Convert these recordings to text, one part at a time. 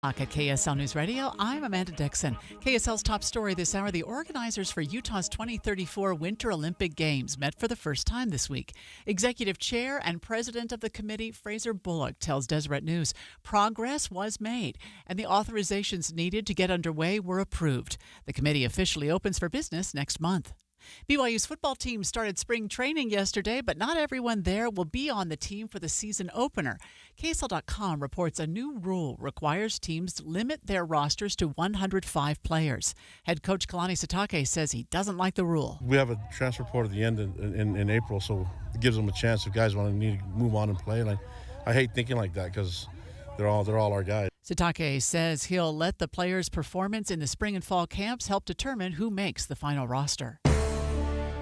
At KSL News Radio, I'm Amanda Dixon. KSL's top story this hour, the organizers for Utah's 2034 Winter Olympic Games met for the first time this week. Executive Chair and President of the committee, Fraser Bullock, tells Deseret News progress was made and the authorizations needed to get underway were approved. The committee officially opens for business next month. BYU's football team started spring training yesterday, but not everyone there will be on the team for the season opener. KSL.com reports a new rule requires teams limit their rosters to 105 players. Head coach Kalani Sitake says he doesn't like the rule. We have a transfer report at the end in April, so it gives them a chance if guys want to move on and play. And I hate thinking like that because they're all our guys. Sitake says he'll let the players' performance in the spring and fall camps help determine who makes the final roster.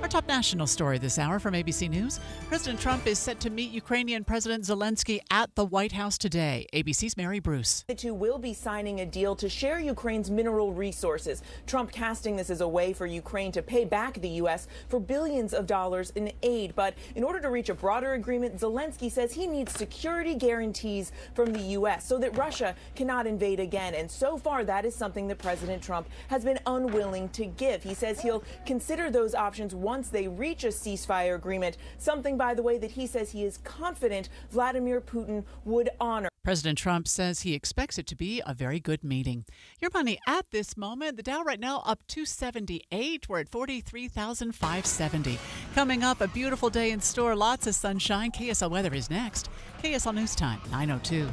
Our top national story this hour from ABC News. President Trump is set to meet Ukrainian President Zelensky at the White House today. ABC's Mary Bruce. The two will be signing a deal to share Ukraine's mineral resources. Trump casting this as a way for Ukraine to pay back the U.S. for billions of dollars in aid. But in order to reach a broader agreement, Zelensky says he needs security guarantees from the U.S. so that Russia cannot invade again. And so far, that is something that President Trump has been unwilling to give. He says he'll consider those options once they reach a ceasefire agreement, something, by the way, that he says he is confident Vladimir Putin would honor. President Trump says he expects it to be a very good meeting. Your money at this moment, the Dow right now up 278. We're at 43,570. Coming up, a beautiful day in store, lots of sunshine. KSL weather is next. KSL News Time, 9:02.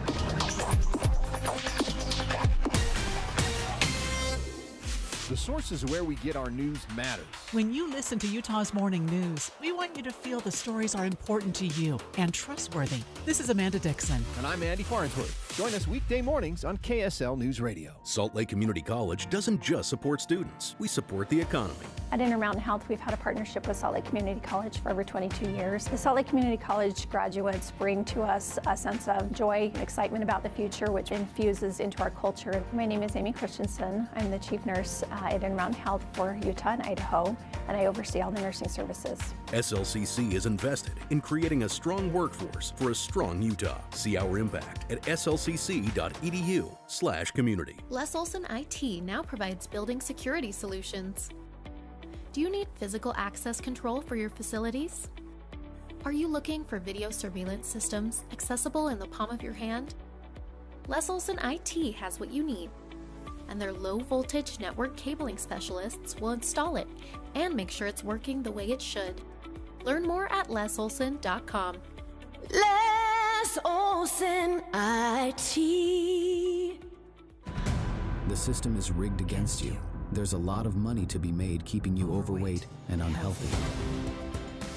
The sources where we get our news matters. When you listen to Utah's Morning News, we want you to feel the stories are important to you and trustworthy. This is Amanda Dixon. And I'm Andy Farnsworth. Join us weekday mornings on KSL News Radio. Salt Lake Community College doesn't just support students. We support the economy. At Intermountain Health, we've had a partnership with Salt Lake Community College for over 22 years. The Salt Lake Community College graduates bring to us a sense of joy and excitement about the future, which infuses into our culture. My name is Amy Christensen. I'm the chief nurse at Intermountain Health for Utah and Idaho, and I oversee all the nursing services. SLCC is invested in creating a strong workforce for a strong Utah. See our impact at slcc.edu/community. Les Olson IT now provides building security solutions. Do you need physical access control for your facilities? Are you looking for video surveillance systems accessible in the palm of your hand? Les Olson IT has what you need, and their low-voltage network cabling specialists will install it and make sure it's working the way it should. Learn more at lesolson.com. Les Olson IT. The system is rigged against you. There's a lot of money to be made keeping you overweight and unhealthy.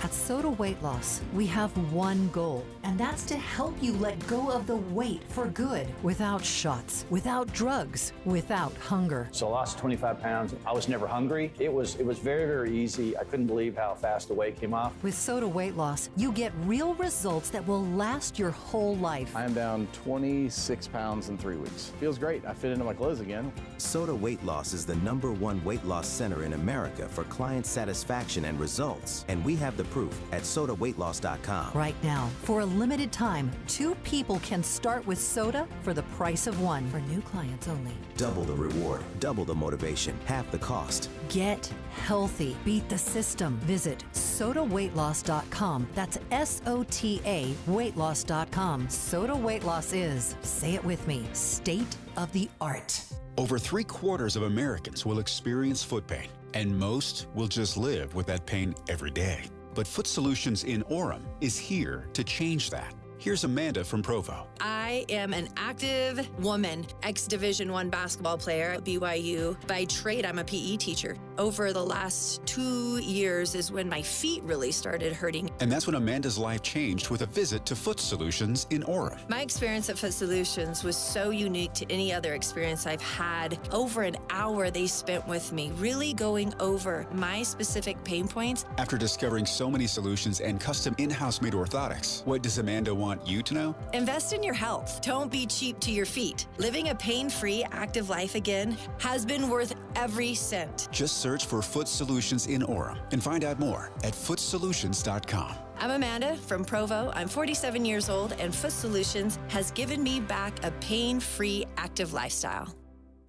At Soda Weight Loss, we have one goal, and that's to help you let go of the weight for good, without shots, without drugs, without hunger. So I lost 25 pounds. I was never hungry. It was very, very easy. I couldn't believe how fast the weight came off. With Soda Weight Loss, you get real results that will last your whole life. I am down 26 pounds in 3 weeks. Feels great. I fit into my clothes again. Soda Weight Loss is the #1 weight loss center in America for client satisfaction and results, and we have the proof at sodaweightloss.com. Right now, for a limited time, 2 people can start with soda for the price of 1 for new clients only. Double the reward, double the motivation, half the cost. Get healthy. Beat the system. Visit sodaweightloss.com. That's SOTA weightloss.com. Soda Weight Loss is, say it with me, state of the art. Over 3/4 of Americans will experience foot pain, and most will just live with that pain every day. But Foot Solutions in Orem is here to change that. Here's Amanda from Provo. I am an active woman, ex-Division I basketball player at BYU. By trade, I'm a PE teacher. Over the last 2 years is when my feet really started hurting. And that's when Amanda's life changed with a visit to Foot Solutions in Orem. My experience at Foot Solutions was so unique to any other experience I've had. Over an hour they spent with me, really going over my specific pain points. After discovering so many solutions and custom in-house made orthotics, what does Amanda want want you to know? Invest in your health. Don't be cheap to your feet. Living a pain-free, active life again has been worth every cent. Just search for Foot Solutions in Orem and find out more at footsolutions.com. I'm Amanda from Provo. I'm 47 years old, and Foot Solutions has given me back a pain-free, active lifestyle.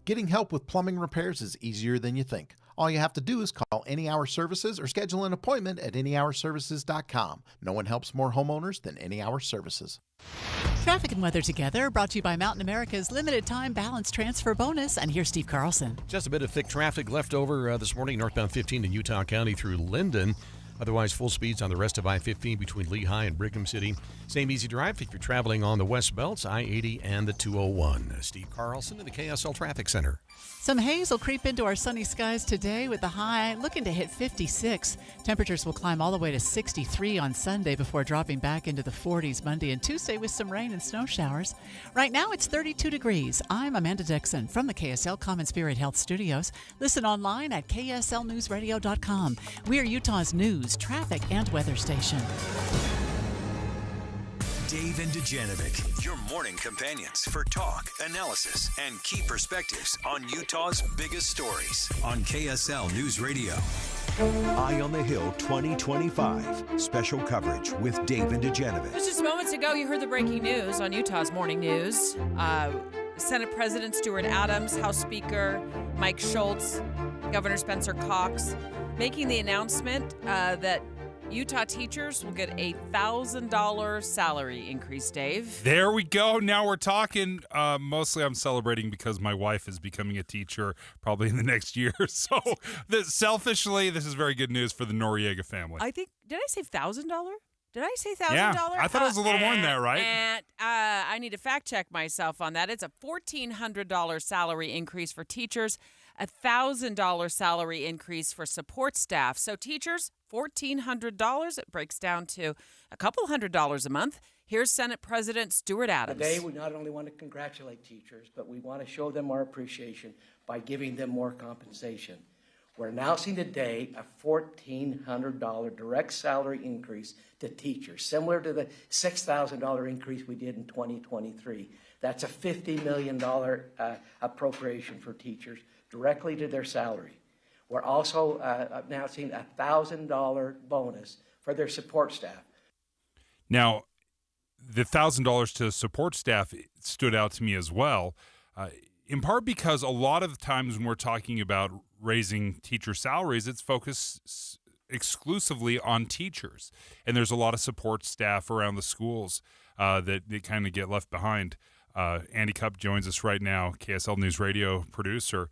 Getting help with plumbing repairs is easier than you think. All you have to do is call Any Hour Services or schedule an appointment at anyhourservices.com. No one helps more homeowners than Any Hour Services. Traffic and weather together, brought to you by Mountain America's limited time balance transfer bonus. And here's Steve Carlson. Just a bit of thick traffic left over this morning, northbound 15 in Utah County through Linden. Otherwise, full speeds on the rest of I-15 between Lehigh and Brigham City. Same easy drive if you're traveling on the West Belts, I-80 and the 201. Steve Carlson in the KSL Traffic Center. Some haze will creep into our sunny skies today with the high looking to hit 56. Temperatures will climb all the way to 63 on Sunday before dropping back into the 40s Monday and Tuesday with some rain and snow showers. Right now it's 32 degrees. I'm Amanda Dixon from the KSL Common Spirit Health Studios. Listen online at kslnewsradio.com. We are Utah's news, traffic, and weather station. Dave and Dujanovic, your morning companions for talk, analysis, and key perspectives on Utah's biggest stories on KSL News Radio. Eye on the Hill 2025 special coverage with Dave and Dujanovic. Just moments ago, you heard the breaking news on Utah's Morning News. Senate President Stuart Adams, House Speaker Mike Schultz, Governor Spencer Cox making the announcement that Utah teachers will get a $1,000 salary increase, Dave. There we go. Now we're talking. Mostly I'm celebrating because my wife is becoming a teacher probably in the next year. So selfishly, this is very good news for the Noriega family. Did I say $1,000? Did I say $1,000? Yeah, I thought it was a little more than that, right? And I need to fact check myself on that. It's a $1,400 salary increase for teachers, a $1,000 salary increase for support staff. So teachers, $1,400. It breaks down to a couple $100 a month. Here's Senate President Stuart Adams. Today, we not only want to congratulate teachers, but we want to show them our appreciation by giving them more compensation. We're announcing today a $1,400 direct salary increase to teachers, similar to the $6,000 increase we did in 2023. That's a $50 million appropriation for teachers directly to their salary. We're also announcing a $1,000 bonus for their support staff. Now, the $1,000 to support staff stood out to me as well, in part because a lot of the times when we're talking about raising teacher salaries, it's focused exclusively on teachers. And there's a lot of support staff around the schools that kind of get left behind. Andy Cupp joins us right now, KSL News Radio producer.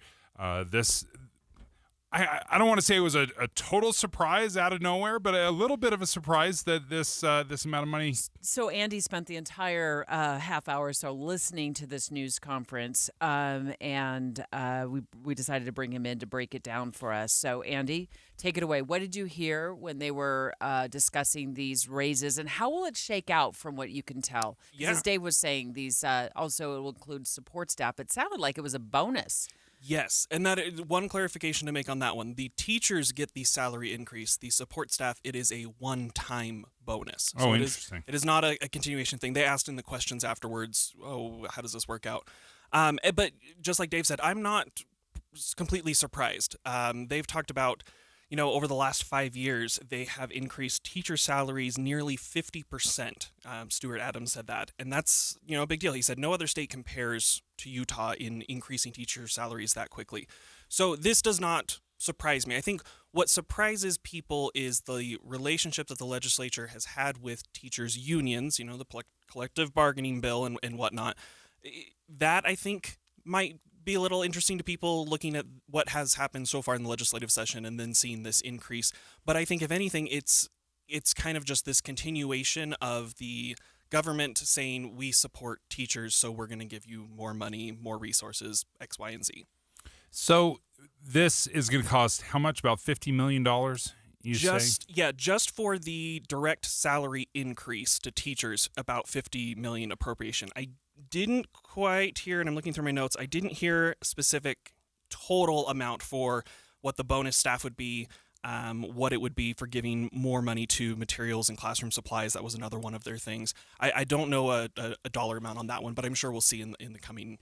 I don't want to say it was a total surprise out of nowhere, but a little bit of a surprise that this amount of money. So Andy spent the entire half hour or so listening to this news conference, and we decided to bring him in to break it down for us. So Andy, take it away. What did you hear when they were discussing these raises, and how will it shake out from what you can tell? Yeah. As Dave was saying, these also will include support staff. It sounded like it was a bonus. Yes, and that is one clarification to make on that one. The teachers get the salary increase. The support staff, it is a one-time bonus. So interesting. It is not a continuation thing. They asked in the questions afterwards, how does this work out? But just like Dave said, I'm not completely surprised. They've talked about, over the last 5 years, they have increased teacher salaries nearly 50%. Stuart Adams said that. And that's, a big deal. He said no other state compares to Utah in increasing teacher salaries that quickly. So this does not surprise me. I think what surprises people is the relationship that the legislature has had with teachers' unions, the collective bargaining bill and whatnot. That, I think, might be a little interesting to people looking at what has happened so far in the legislative session and then seeing this increase. But I think, if anything, it's kind of just this continuation of the government saying we support teachers, so we're going to give you more money, more resources, X, Y, and Z. So this is going to cost how much? About $50 million, you say? Yeah, just for the direct salary increase to teachers, about $50 million appropriation. I didn't quite hear, and I'm looking through my notes, I didn't hear specific total amount for what the bonus staff would be. what it would be for giving more money to materials and classroom supplies. That was another one of their things. I don't know a dollar amount on that one, but I'm sure we'll see in the coming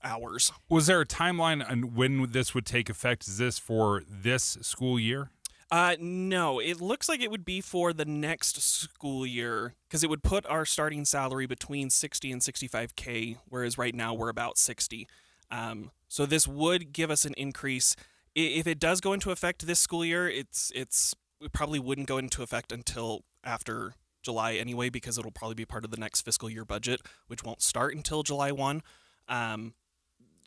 hours. Was there a timeline on when this would take effect? Is this for this school year? No, it looks like it would be for the next school year because it would put our starting salary between 60 and 65K, whereas right now we're about 60. So this would give us an increase. If it does go into effect this school year, it probably wouldn't go into effect until after July anyway, because it'll probably be part of the next fiscal year budget, which won't start until July 1.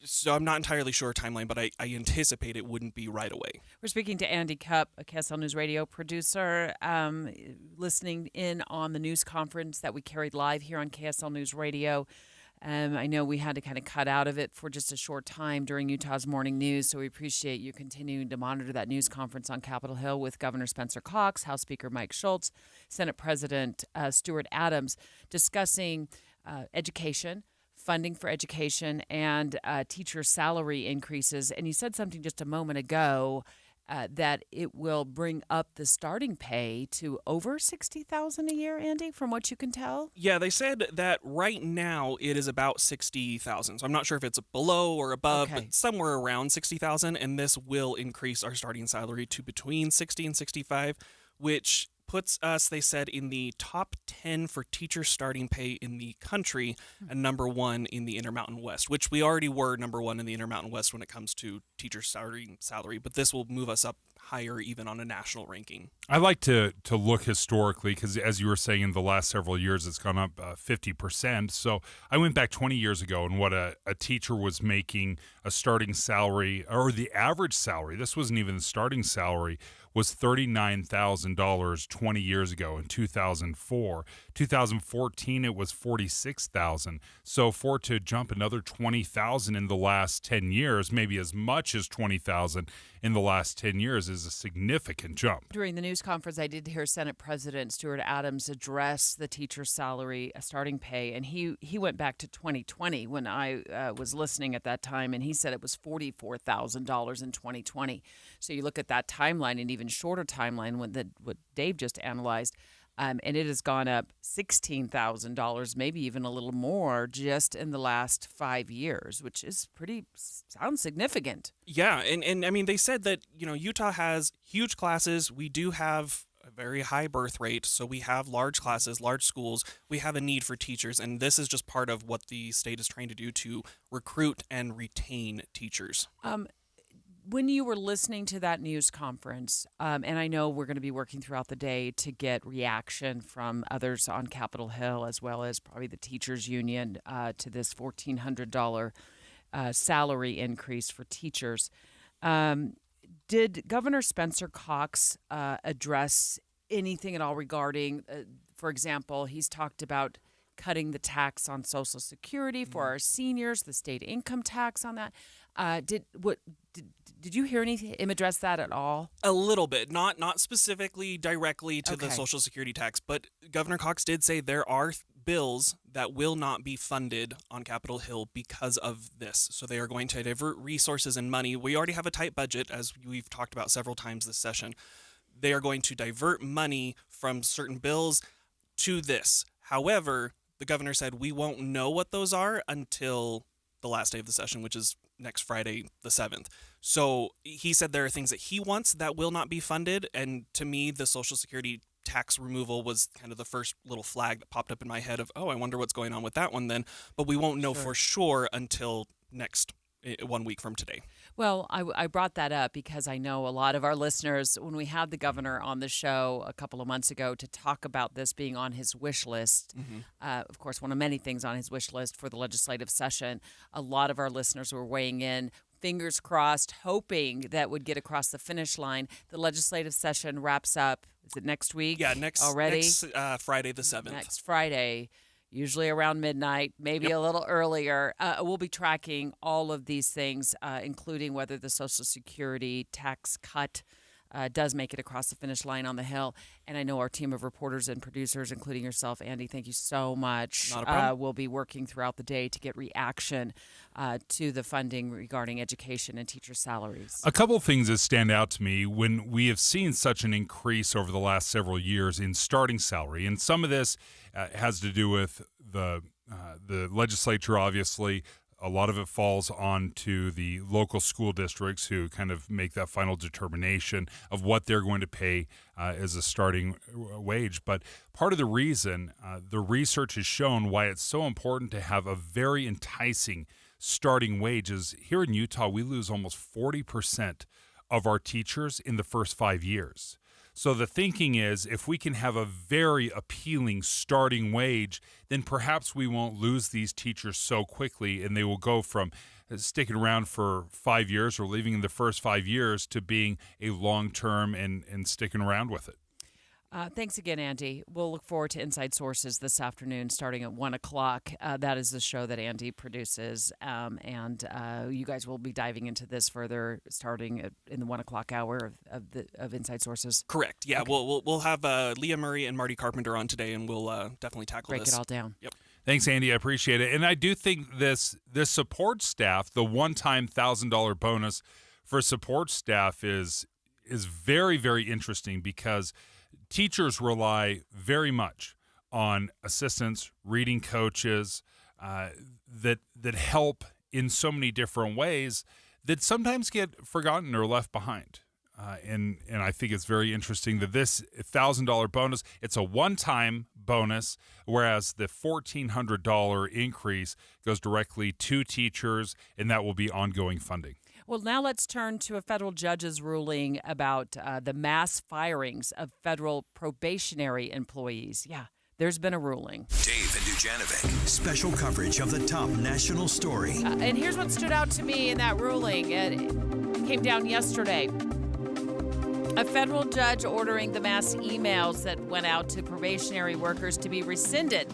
So I'm not entirely sure timeline, but I anticipate it wouldn't be right away. We're speaking to Andy Cupp, a KSL News Radio producer, listening in on the news conference that we carried live here on KSL News Radio. I know we had to kind of cut out of it for just a short time during Utah's morning news, so we appreciate you continuing to monitor that news conference on Capitol Hill with Governor Spencer Cox, House Speaker Mike Schultz, Senate President Stuart Adams, discussing education, funding for education, and teacher salary increases. And you said something just a moment ago that it will bring up the starting pay to over $60,000 a year, Andy, from what you can tell? Yeah, they said that right now it is about $60,000. So I'm not sure if it's below or above, but somewhere around $60,000. And this will increase our starting salary to between $60 and $65, which puts us, they said, in the top 10 for teacher starting pay in the country and number 1 in the Intermountain West, which we already were number 1 in the Intermountain West when it comes to teacher starting salary. But this will move us up higher even on a national ranking. I like to look historically because, as you were saying, in the last several years, it's gone up 50%. So I went back 20 years ago and what a teacher was making a starting salary, or the average salary, this wasn't even the starting salary, was $39,000 20 years ago in 2004. 2014, it was $46,000. So for it to jump another $20,000 in the last 10 years, maybe as much as $20,000 in the last 10 years, is a significant jump. During the news conference, I did hear Senate President Stuart Adams address the teacher salary, starting pay, and he went back to 2020 when I was listening at that time, and he said it was $44,000 in 2020. So you look at that timeline, and even shorter timeline, what Dave just analyzed, and it has gone up $16,000, maybe even a little more, just in the last 5 years, which is sounds significant. Yeah, and I mean, they said that, Utah has huge classes. We do have a very high birth rate, so we have large classes, large schools. We have a need for teachers, and this is just part of what the state is trying to do to recruit and retain teachers. When you were listening to that news conference, and I know we're going to be working throughout the day to get reaction from others on Capitol Hill, as well as probably the teachers union, to this $1,400 salary increase for teachers. Did Governor Spencer Cox address anything at all regarding, for example, he's talked about cutting the tax on Social Security for our seniors, the state income tax on that. Did you hear him address that at all? A little bit, not specifically directly to the Social Security tax, but Governor Cox did say there are bills that will not be funded on Capitol Hill because of this. So they are going to divert resources and money. We already have a tight budget, as we've talked about several times this session. They are going to divert money from certain bills to this. However, the governor said we won't know what those are until the last day of the session, which is next Friday, the 7th. So he said there are things that he wants that will not be funded. And to me, the Social Security tax removal was kind of the first little flag that popped up in my head of, I wonder what's going on with that one then. But we won't know for sure until next 1 week from today. Well, I brought that up because I know a lot of our listeners, when we had the governor on the show a couple of months ago to talk about this being on his wish list, of course, one of many things on his wish list for the legislative session, a lot of our listeners were weighing in, fingers crossed, hoping that would get across the finish line. The legislative session wraps up, is it next week? Yeah, next Friday the 7th. Next Friday. Usually around midnight, maybe a little earlier. We'll be tracking all of these things, including whether the Social Security tax cut does make it across the finish line on the Hill. And I know our team of reporters and producers, including yourself, Andy, thank you so much. Not a problem. We'll be working throughout the day to get reaction to the funding regarding education and teacher salaries. A couple of things that stand out to me when we have seen such an increase over the last several years in starting salary, and some of this has to do with the legislature, obviously. A lot of it falls on to the local school districts who kind of make that final determination of what they're going to pay as a starting wage. But part of the reason, the research has shown why it's so important to have a very enticing starting wage is here in Utah, we lose almost 40% of our teachers in the first 5 years. So the thinking is if we can have a very appealing starting wage, then perhaps we won't lose these teachers so quickly, and they will go from sticking around for 5 years or leaving in the first 5 years to being a long-term and sticking around with it. Thanks again, Andy. We'll look forward to Inside Sources this afternoon starting at 1 o'clock. That is the show that Andy produces, and you guys will be diving into this further starting in the 1 o'clock hour of Inside Sources. Correct. Yeah, Okay. we'll have Leah Murray and Marty Carpenter on today, and we'll definitely tackle Break this. it all down. Yep. Thanks, Andy. I appreciate it. And I do think this support staff, the one-time $1,000 bonus for support staff is very, very interesting because teachers rely very much on assistants, reading coaches that help in so many different ways that sometimes get forgotten or left behind. And I think it's very interesting that this $1,000 bonus, it's a one-time bonus, whereas the $1,400 increase goes directly to teachers, and that will be ongoing funding. Well, now let's turn to a federal judge's ruling about the mass firings of federal probationary employees. Yeah, there's been a ruling. Dave and Dujanovic, special coverage of the top national story. And here's what stood out to me in that ruling. It came down yesterday. A federal judge ordering the mass emails that went out to probationary workers to be rescinded.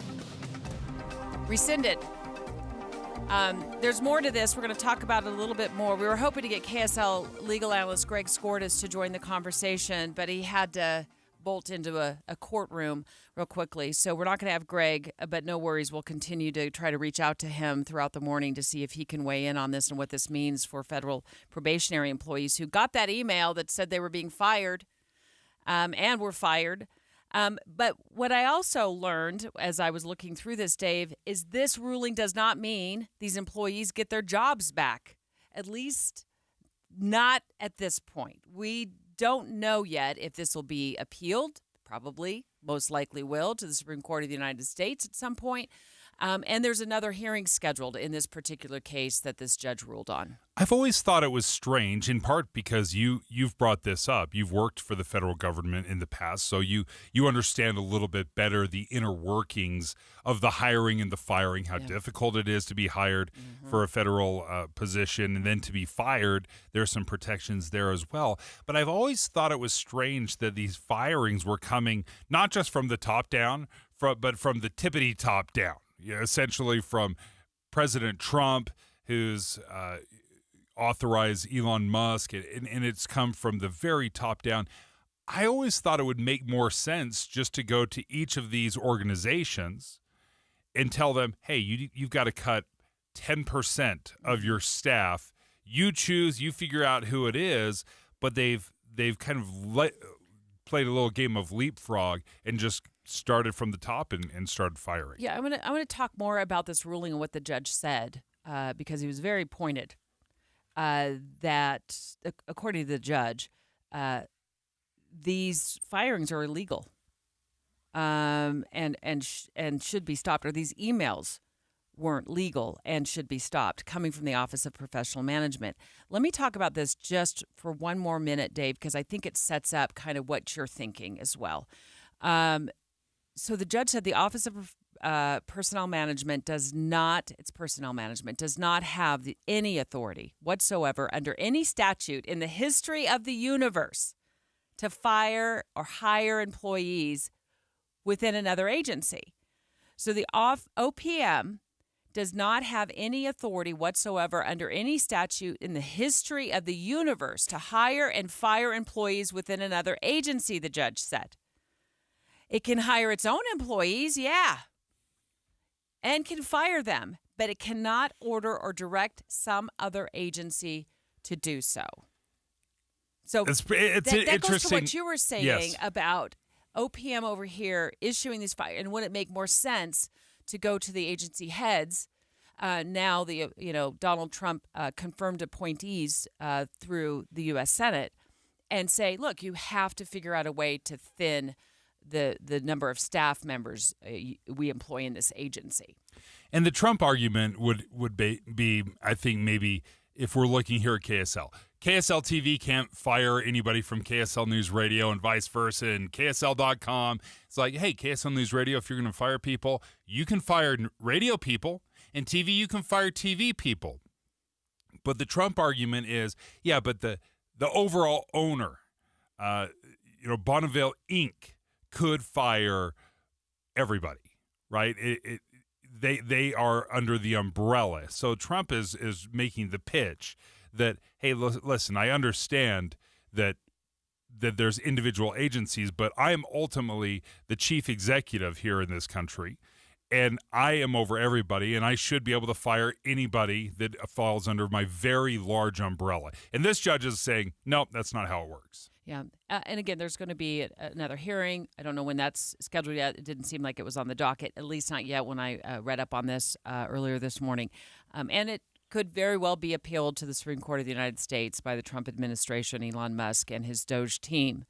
There's more to this. We're going to talk about it a little bit more. We were hoping to get KSL legal analyst Greg Skordas to join the conversation, but he had to bolt into a courtroom real quickly. So we're not going to have Greg, but no worries. We'll continue to try to reach out to him throughout the morning to see if he can weigh in on this and what this means for federal probationary employees who got that email that said they were being fired and were fired. But what I also learned as I was looking through this, Dave, is this ruling does not mean these employees get their jobs back, at least not at this point. We don't know yet if this will be appealed, probably, most likely will, to the Supreme Court of the United States at some point. And there's another hearing scheduled in this particular case that this judge ruled on. I've always thought it was strange, in part because you've brought this up. You've worked for the federal government in the past, so you understand a little bit better the inner workings of the hiring and the firing, how difficult it is to be hired for a federal position and then to be fired. There are some protections there as well. But I've always thought it was strange that these firings were coming not just from the top down, but from the tippity top down. Essentially from President Trump, who's authorized Elon Musk, and it's come from the very top down. I always thought it would make more sense just to go to each of these organizations and tell them, hey, you've got to cut 10% of your staff. You choose, you figure out who it is, but they've kind of played a little game of leapfrog and just started from the top and started firing. Yeah, I'm gonna talk more about this ruling and what the judge said because he was very pointed that according to the judge, these firings are illegal and should be stopped, or these emails weren't legal and should be stopped, coming from the Office of Professional Management. Let me talk about this just for one more minute, Dave, because I think it sets up kind of what you're thinking as well. So the judge said the Office of Personnel Management does not have any authority whatsoever under any statute in the history of the universe to fire or hire employees within another agency. So the OPM does not have any authority whatsoever under any statute in the history of the universe to hire and fire employees within another agency, the judge said. It can hire its own employees, yeah, and can fire them, but it cannot order or direct some other agency to do so. So it's that goes to what you were saying yes. about OPM over here issuing these fire, and would it make more sense to go to the agency heads? Now Donald Trump confirmed appointees through the U.S. Senate, and say, look, you have to figure out a way to thin the number of staff members we employ in this agency. And the Trump argument would be, I think, maybe if we're looking here at KSL. KSL TV can't fire anybody from KSL News Radio and vice versa, and KSL.com. It's like, hey, KSL News Radio, if you're going to fire people, you can fire radio people, and TV, you can fire TV people. But the Trump argument is, yeah, but the overall owner, Bonneville Inc., could fire everybody, right? They are under the umbrella. So Trump is making the pitch that, hey, listen, I understand that there's individual agencies, but I am ultimately the chief executive here in this country, and I am over everybody, and I should be able to fire anybody that falls under my very large umbrella. And this judge is saying, no, that's not how it works. Yeah. And again, there's going to be another hearing. I don't know when that's scheduled yet. It didn't seem like it was on the docket, at least not yet when I read up on this earlier this morning. And it could very well be appealed to the Supreme Court of the United States by the Trump administration, Elon Musk, and his Doge team.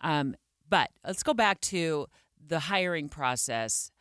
But let's go back to the hiring process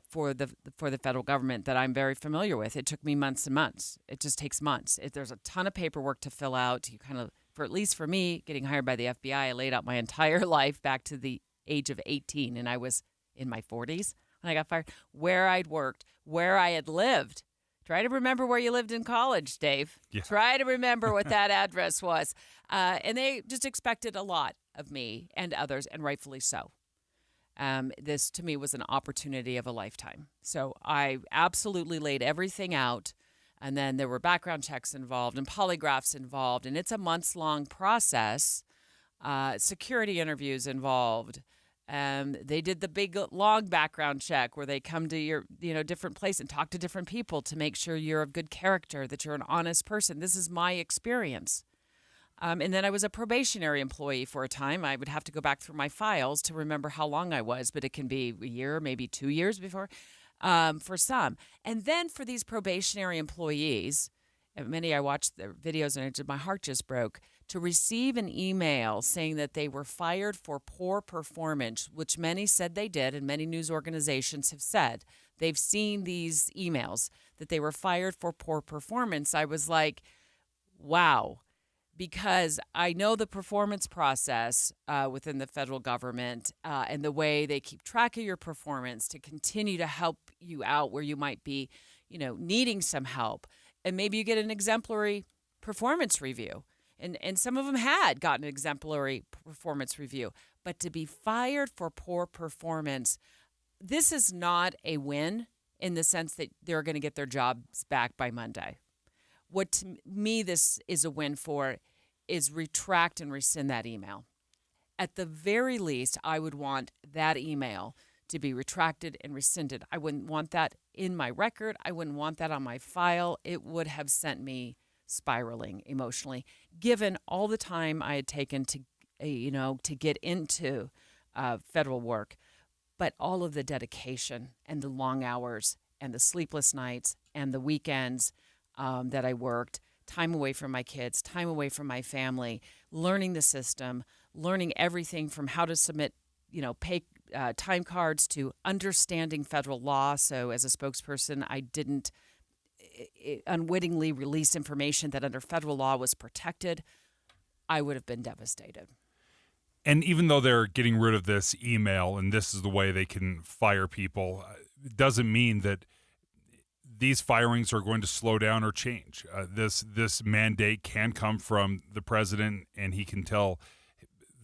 for the federal government that I'm very familiar with. It took me months and months. It just takes months. There's a ton of paperwork to fill out. You kind of, for at least for me, getting hired by the FBI, I laid out my entire life back to the age of 18, and I was in my 40s when I got fired, where I'd worked, where I had lived. Try to remember where you lived in college, Dave. Yeah. Try to remember what that address was. And they just expected a lot of me and others, and rightfully so. This, to me, was an opportunity of a lifetime. So I absolutely laid everything out. And then there were background checks involved and polygraphs involved. And it's a months-long process. Security interviews involved. They did the big, long background check where they come to your, different place and talk to different people to make sure you're of good character, that you're an honest person. This is my experience. And then I was a probationary employee for a time. I would have to go back through my files to remember how long I was, but it can be a year, maybe 2 years before, for some. And then for these probationary employees, and many I watched their videos and my heart just broke, to receive an email saying that they were fired for poor performance, which many said they did, and many news organizations have said they've seen these emails that they were fired for poor performance. I was like, wow. Because I know the performance process within the federal government and the way they keep track of your performance to continue to help you out where you might be, needing some help. And maybe you get an exemplary performance review. And some of them had gotten an exemplary performance review. But to be fired for poor performance, this is not a win in the sense that they're going to get their jobs back by Monday. What to me this is a win for is retract and rescind that email. At the very least, I would want that email to be retracted and rescinded. I wouldn't want that in my record. I wouldn't want that on my file. It would have sent me spiraling emotionally, given all the time I had taken to get into federal work, but all of the dedication and the long hours and the sleepless nights and the weekends that I worked, time away from my kids, time away from my family, learning the system, learning everything from how to submit, pay time cards to understanding federal law. So as a spokesperson, I didn't unwittingly release information that under federal law was protected. I would have been devastated. And even though they're getting rid of this email and this is the way they can fire people, it doesn't mean that these firings are going to slow down or change. This mandate can come from the president, and he can tell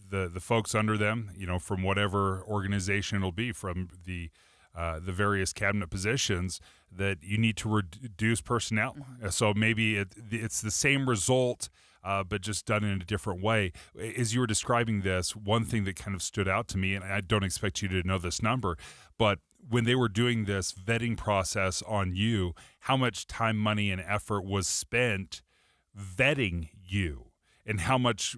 the folks under them, from whatever organization it'll be, from the the various cabinet positions, that you need to reduce personnel. So maybe it's the same result, but just done in a different way. As you were describing this, one thing that kind of stood out to me, and I don't expect you to know this number, but when they were doing this vetting process on you, how much time, money, and effort was spent vetting you, and how much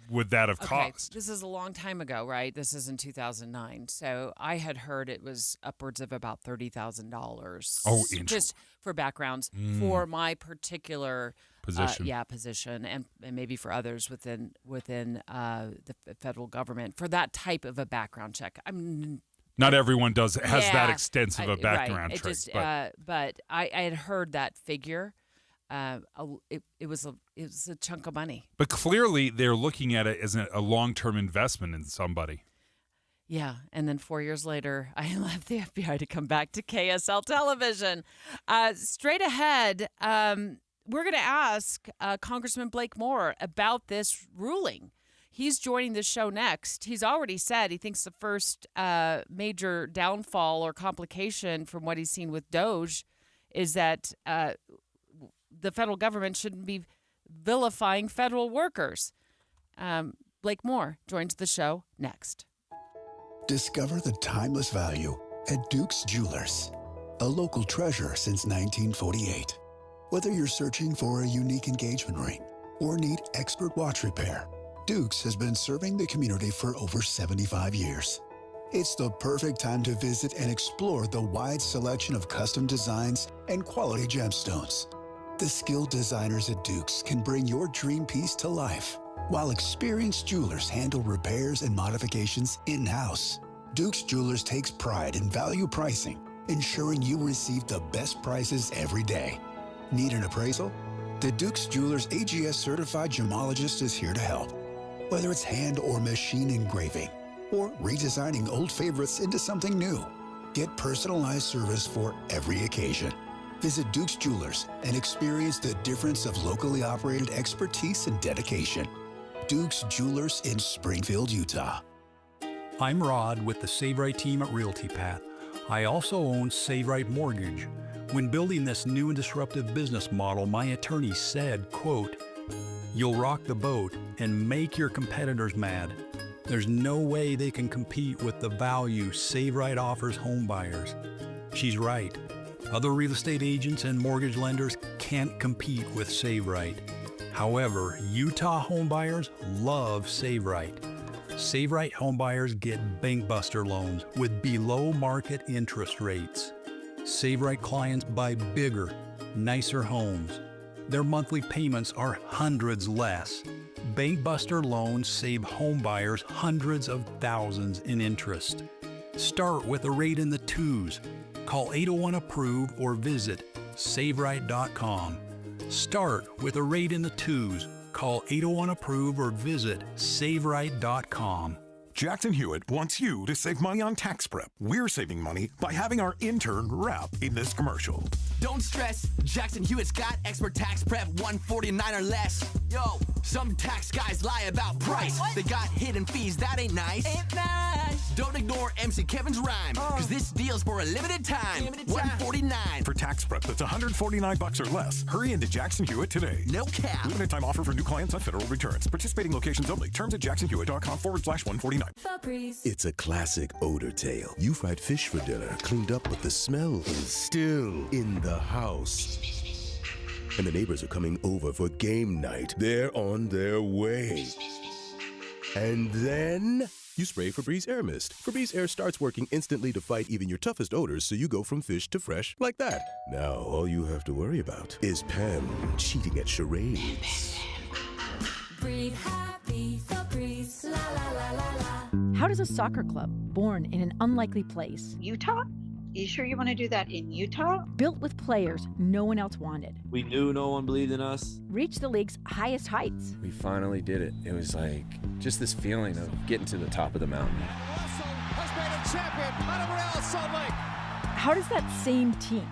would that have cost? This is a long time ago, right? This is in 2009. So I had heard it was upwards of about $30,000. Oh, just for backgrounds for my particular position. Position, and maybe for others within the federal government for that type of a background check. Not everyone has that extensive a background check. Right. But I had heard that figure. It was a chunk of money. But clearly, they're looking at it as a long-term investment in somebody. Yeah, and then 4 years later, I left the FBI to come back to KSL Television. Straight ahead, we're going to ask Congressman Blake Moore about this ruling. He's joining the show next. He's already said he thinks the first major downfall or complication from what he's seen with DOJ is that the federal government shouldn't be vilifying federal workers. Blake Moore joins the show next. Discover the timeless value at Duke's Jewelers, a local treasure since 1948. Whether you're searching for a unique engagement ring or need expert watch repair, Duke's has been serving the community for over 75 years. It's the perfect time to visit and explore the wide selection of custom designs and quality gemstones. The skilled designers at Duke's can bring your dream piece to life, while experienced jewelers handle repairs and modifications in-house. Duke's Jewelers takes pride in value pricing, ensuring you receive the best prices every day. Need an appraisal? The Duke's Jewelers AGS certified gemologist is here to help. Whether it's hand or machine engraving, or redesigning old favorites into something new, get personalized service for every occasion. Visit Duke's Jewelers and experience the difference of locally operated expertise and dedication. Duke's Jewelers in Springfield, Utah. I'm Rod with the Save Right team at Realty Path. I also own Save Right Mortgage. When building this new and disruptive business model, my attorney said, quote, "You'll rock the boat and make your competitors mad. There's no way they can compete with the value Save Right offers home buyers." She's right. Other real estate agents and mortgage lenders can't compete with Save Right. However, Utah homebuyers love Save Right. Save Right homebuyers get bankbuster loans with below market interest rates. Save Right clients buy bigger, nicer homes. Their monthly payments are hundreds less. Bankbuster loans save homebuyers hundreds of thousands in interest. Start with a rate in the twos. Call 801-APPROVE or visit SaveRight.com. Start with a rate in the twos. Call 801-APPROVE or visit SaveRight.com. Jackson Hewitt wants you to save money on tax prep. We're saving money by having our intern rap in this commercial. Don't stress, Jackson Hewitt's got expert tax prep, $149 or less. Yo, some tax guys lie about price. What? They got hidden fees, that ain't nice. Ain't nice. Don't ignore MC Kevin's rhyme, cause this deal's for a limited time. $149. For tax prep that's $149 or less, hurry into Jackson Hewitt today. No cap. Limited time offer for new clients on federal returns. Participating locations only. Terms at jacksonhewitt.com/149. It's a classic odor tale. You fried fish for dinner, cleaned up, but the smell is still in the house. And the neighbors are coming over for game night. They're on their way. And then you spray Febreze Air Mist. Febreze Air starts working instantly to fight even your toughest odors, so you go from fish to fresh like that. Now all you have to worry about is Pam cheating at charades. Breathe happy, Febreze, la la la la la. How does a soccer club born in an unlikely place? Utah? You sure you want to do that in Utah? Built with players no one else wanted. We knew no one believed in us. Reach the league's highest heights. We finally did it. It was like just this feeling of getting to the top of the mountain. Russell has made a champion out of Real Salt Lake. How does that same team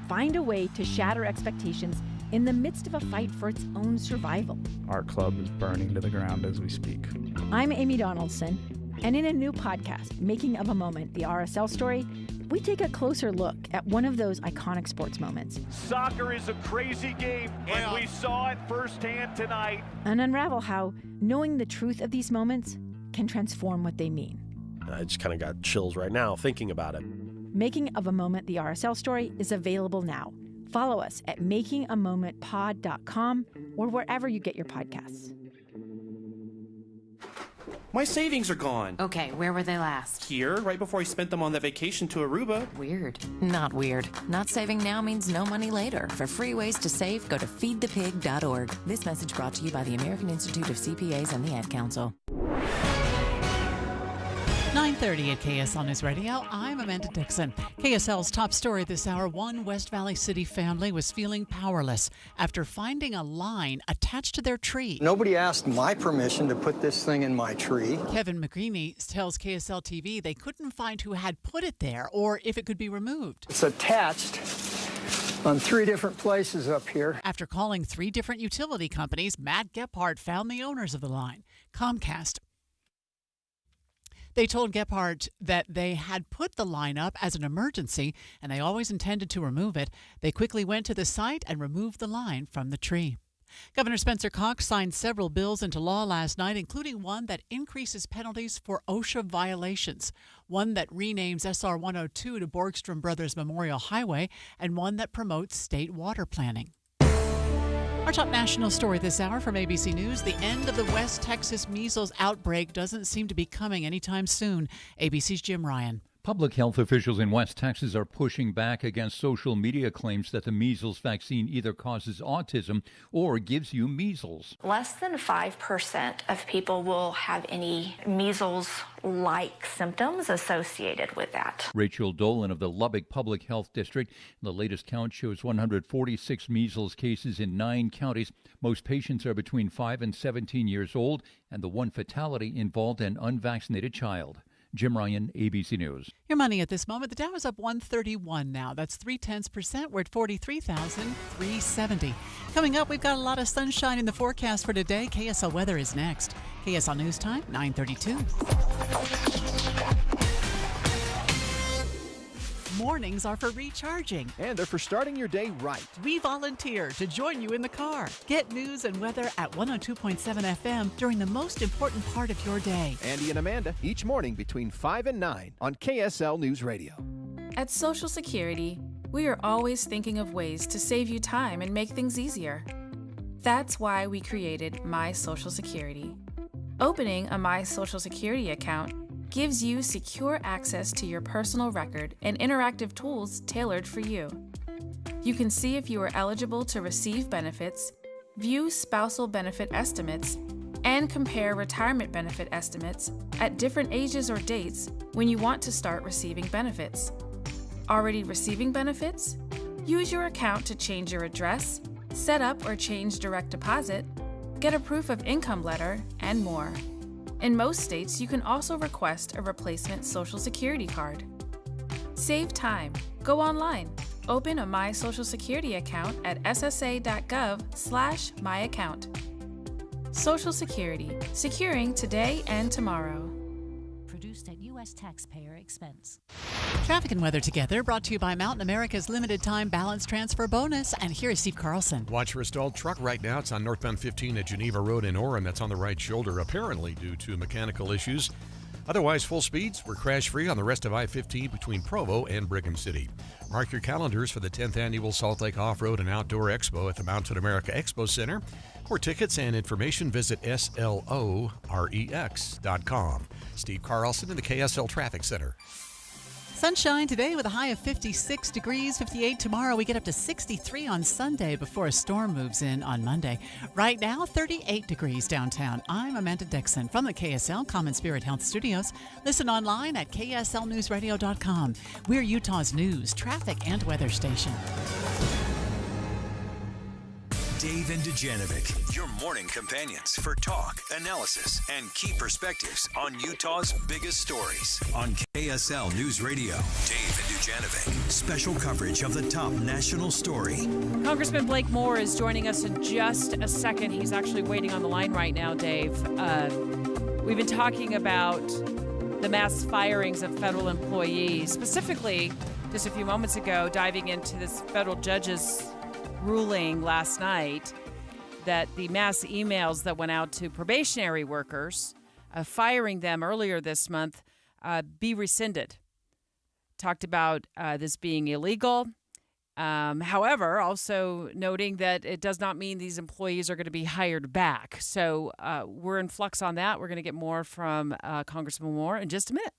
find a way to shatter expectations in the midst of a fight for its own survival? Our club is burning to the ground as we speak. I'm Amy Donaldson. And in a new podcast, Making of a Moment, the RSL story, we take a closer look at one of those iconic sports moments. Soccer is a crazy game, and we saw it firsthand tonight. And unravel how knowing the truth of these moments can transform what they mean. I just kind of got chills right now thinking about it. Making of a Moment, the RSL story, is available now. Follow us at makingamomentpod.com or wherever you get your podcasts. My savings are gone. Okay, where were they last? Here, right before I spent them on that vacation to Aruba. Weird. Not weird. Not saving now means no money later. For free ways to save, go to feedthepig.org. This message brought to you by the American Institute of CPAs and the Ad Council. 9:30 at KSL News Radio. I'm Amanda Dixon. KSL's top story this hour. One West Valley City family was feeling powerless after finding a line attached to their tree. Nobody asked my permission to put this thing in my tree. Kevin McGreeny tells KSL TV they couldn't find who had put it there or if it could be removed. It's attached on 3 different places up here. After calling 3 different utility companies, Matt Gephardt found the owners of the line, Comcast. They told Gephardt that they had put the line up as an emergency and they always intended to remove it. They quickly went to the site and removed the line from the tree. Governor Spencer Cox signed several bills into law last night, including one that increases penalties for OSHA violations, one that renames SR 102 to Borgstrom Brothers Memorial Highway, and one that promotes state water planning. Our top national story this hour from ABC News. The end of the West Texas measles outbreak doesn't seem to be coming anytime soon. ABC's Jim Ryan. Public health officials in West Texas are pushing back against social media claims that the measles vaccine either causes autism or gives you measles. Less than 5% of people will have any measles-like symptoms associated with that. Rachel Dolan of the Lubbock Public Health District. The latest count shows 146 measles cases in 9 counties. Most patients are between 5 and 17 years old, and the one fatality involved an unvaccinated child. Jim Ryan, ABC News. Your money at this moment. The Dow is up 131 now. That's 0.3%. We're at 43,370. Coming up, we've got a lot of sunshine in the forecast for today. KSL weather is next. KSL News Time, 9:32. Mornings are for recharging. And they're for starting your day right. We volunteer to join you in the car. Get news and weather at 102.7 FM during the most important part of your day. Andy and Amanda, each morning between 5 and 9 on KSL News Radio. At Social Security, we are always thinking of ways to save you time and make things easier. That's why we created My Social Security. Opening a My Social Security account gives you secure access to your personal record and interactive tools tailored for you. You can see if you are eligible to receive benefits, view spousal benefit estimates, and compare retirement benefit estimates at different ages or dates when you want to start receiving benefits. Already receiving benefits? Use your account to change your address, set up or change direct deposit, get a proof of income letter, and more. In most states, you can also request a replacement Social Security card. Save time. Go online. Open a My Social Security account at ssa.gov/myaccount. Social Security. Securing today and tomorrow. Produced at U.S. taxpayer expense. Traffic and weather together, brought to you by Mountain America's limited time balance transfer bonus. And here is Steve Carlson. Watch for a stalled truck right now. It's on northbound 15 at Geneva Road in Orem. That's on the right shoulder, apparently due to mechanical issues. Otherwise, full speeds. We're crash-free on the rest of I-15 between Provo and Brigham City. Mark your calendars for the 10th Annual Salt Lake Off-Road and Outdoor Expo at the Mountain America Expo Center. For tickets and information, visit slorex.com. Steve Carlson in the KSL Traffic Center. Sunshine today with a high of 56 degrees, 58 tomorrow. We get up to 63 on Sunday before a storm moves in on Monday. Right now, 38 degrees downtown. I'm Amanda Dixon from the KSL Common Spirit Health Studios. Listen online at kslnewsradio.com. We're Utah's news, traffic, and weather station. Dave and Dujanovic, your morning companions for talk, analysis, and key perspectives on Utah's biggest stories on KSL News Radio. Dave and Dujanovic, special coverage of the top national story. Congressman Blake Moore is joining us in just a second. He's actually waiting on the line right now, Dave. We've been talking about the mass firings of federal employees. Specifically, just a few moments ago, diving into this federal judge's ruling last night that the mass emails that went out to probationary workers, firing them earlier this month, be rescinded. Talked about this being illegal. However, also noting that it does not mean these employees are going to be hired back. So we're in flux on that. We're going to get more from Congressman Moore in just a minute.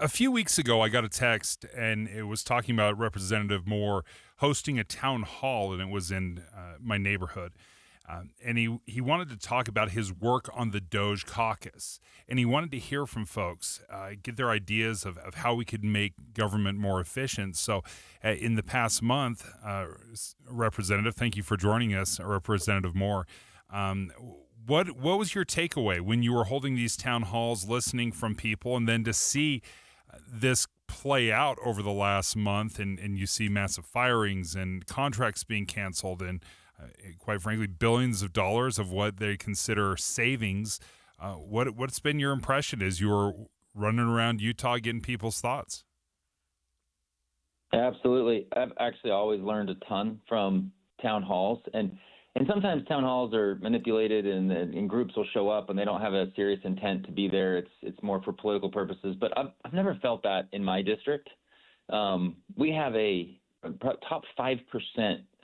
A few weeks ago, I got a text, and it was talking about Representative Moore hosting a town hall, and it was in my neighborhood. And he wanted to talk about his work on the Doge caucus, and he wanted to hear from folks, get their ideas of how we could make government more efficient. So in the past month, Representative, thank you for joining us, Representative Moore. What was your takeaway when you were holding these town halls, listening from people, and then to see this play out over the last month, and you see massive firings and contracts being canceled and quite frankly, billions of dollars of what they consider savings. What's been your impression as you were running around Utah getting people's thoughts? Absolutely. I've actually always learned a ton from town halls, and sometimes town halls are manipulated, and groups will show up and they don't have a serious intent to be there. It's more for political purposes. But I've never felt that in my district. We have a top 5%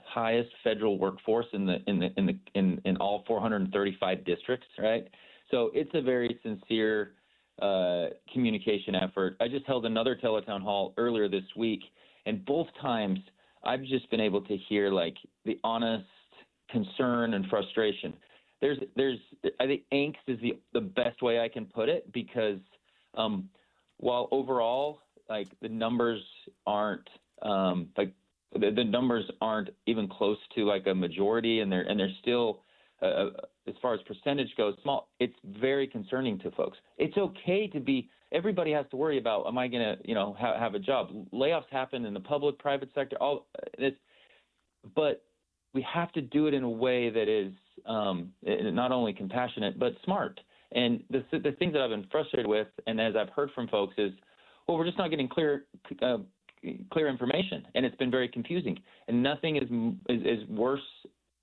highest federal workforce in all 435 districts, right? So it's a very sincere communication effort. I just held another teletown hall earlier this week, and both times I've just been able to hear like the honest concern and frustration. There's I think angst is the best way I can put it, because while overall like the numbers aren't the numbers aren't even close to like a majority, and they're still, as far as percentage goes, small. It's very concerning to folks. It's okay to be. Everybody has to worry about, am I going to, have a job? Layoffs happen in the public, private sector, all this, but we have to do it in a way that is not only compassionate but smart. And the things that I've been frustrated with, and as I've heard from folks, is, well, we're just not getting clear information, and it's been very confusing. And nothing is worse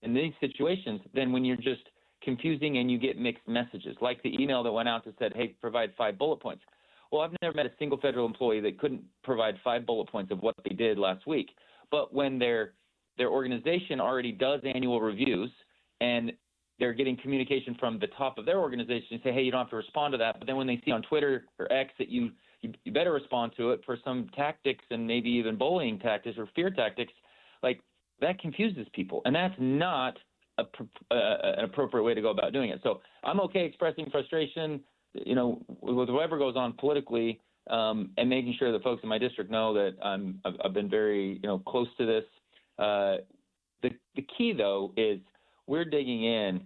in these situations than when you're just confusing and you get mixed messages, like the email that went out that said, hey, provide 5 bullet points. Well, I've never met a single federal employee that couldn't provide 5 bullet points of what they did last week. But when their organization already does annual reviews, and they're getting communication from the top of their organization and say, hey, you don't have to respond to that. But then when they see on Twitter or X that you better respond to it for some tactics, and maybe even bullying tactics or fear tactics, like that confuses people. And that's not an appropriate way to go about doing it. So I'm okay expressing frustration, with whatever goes on politically, and making sure that folks in my district know that I've been very, close to this. The key, though, is we're digging in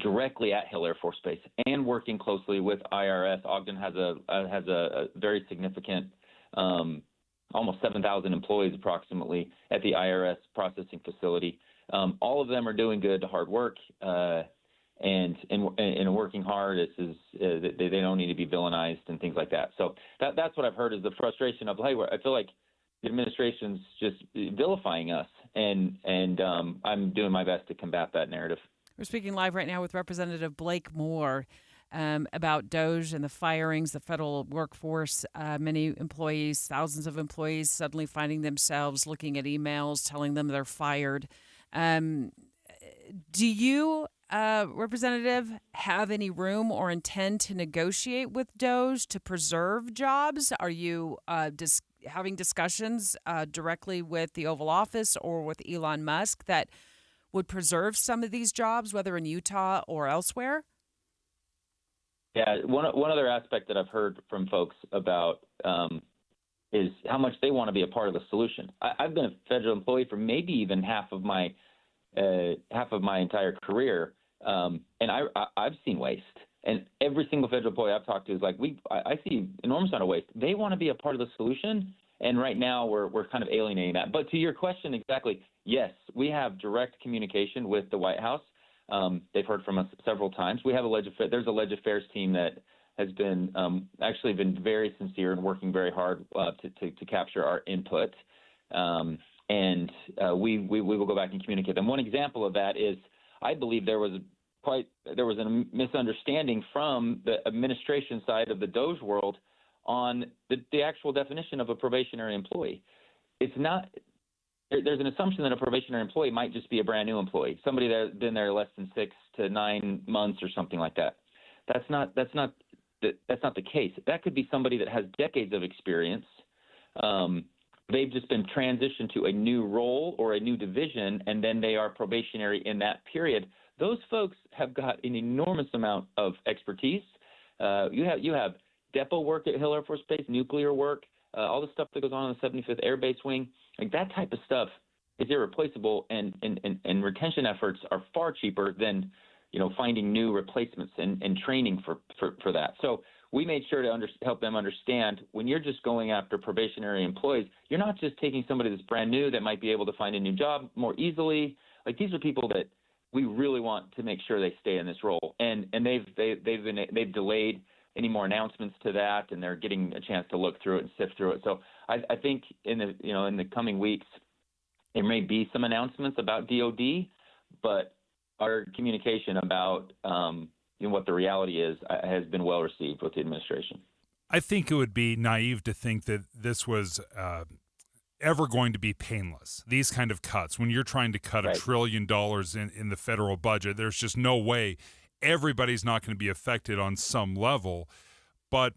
directly at Hill Air Force Base and working closely with IRS. Ogden has a very significant, almost 7,000 employees approximately at the IRS processing facility. All of them are doing good, hard work, and working hard. They don't need to be villainized and things like that. So that's what I've heard, is the frustration of, hey, I feel like the administration's just vilifying us, and I'm doing my best to combat that narrative. We're speaking live right now with Representative Blake Moore about Doge and the firings, the federal workforce. Many employees, thousands of employees, suddenly finding themselves looking at emails telling them they're fired. Do you, Representative, have any room or intend to negotiate with Doge to preserve jobs? Are you having discussions directly with the Oval Office or with Elon Musk that would preserve some of these jobs, whether in Utah or elsewhere? Yeah, one other aspect that I've heard from folks about is how much they want to be a part of the solution. I've been a federal employee for maybe even half of my entire career, and I've seen waste. And every single federal employee I've talked to is like, I see enormous amount of waste. They want to be a part of the solution, and right now we're kind of alienating that. But to your question exactly, yes, we have direct communication with the White House. They've heard from us several times. We have there's a Leg Affairs team that has been actually been very sincere and working very hard to capture our input. And we will go back and communicate them. One example of that is I believe there was a misunderstanding from the administration side of the Doge world on the actual definition of a probationary employee. It's not. There's an assumption that a probationary employee might just be a brand new employee, somebody that's been there less than 6 to 9 months or something like that. That's not the case. That could be somebody that has decades of experience. They've just been transitioned to a new role or a new division, and then they are probationary in that period. Those folks have got an enormous amount of expertise. You have depot work at Hill Air Force Base, nuclear work, all the stuff that goes on the 75th Air Base Wing. Like that type of stuff is irreplaceable, and retention efforts are far cheaper than finding new replacements and training for that. So we made sure to help them understand when you're just going after probationary employees, you're not just taking somebody that's brand new that might be able to find a new job more easily. Like these are people that we really want to make sure they stay in this role, and they've delayed any more announcements to that, and they're getting a chance to look through it and sift through it. So I think in the coming weeks there may be some announcements about DoD, but our communication about what the reality is has been well received with the administration. I think it would be naive to think that this was ever going to be painless. These kind of cuts, when you're trying to cut $1 trillion in the federal budget, there's just no way everybody's not going to be affected on some level. But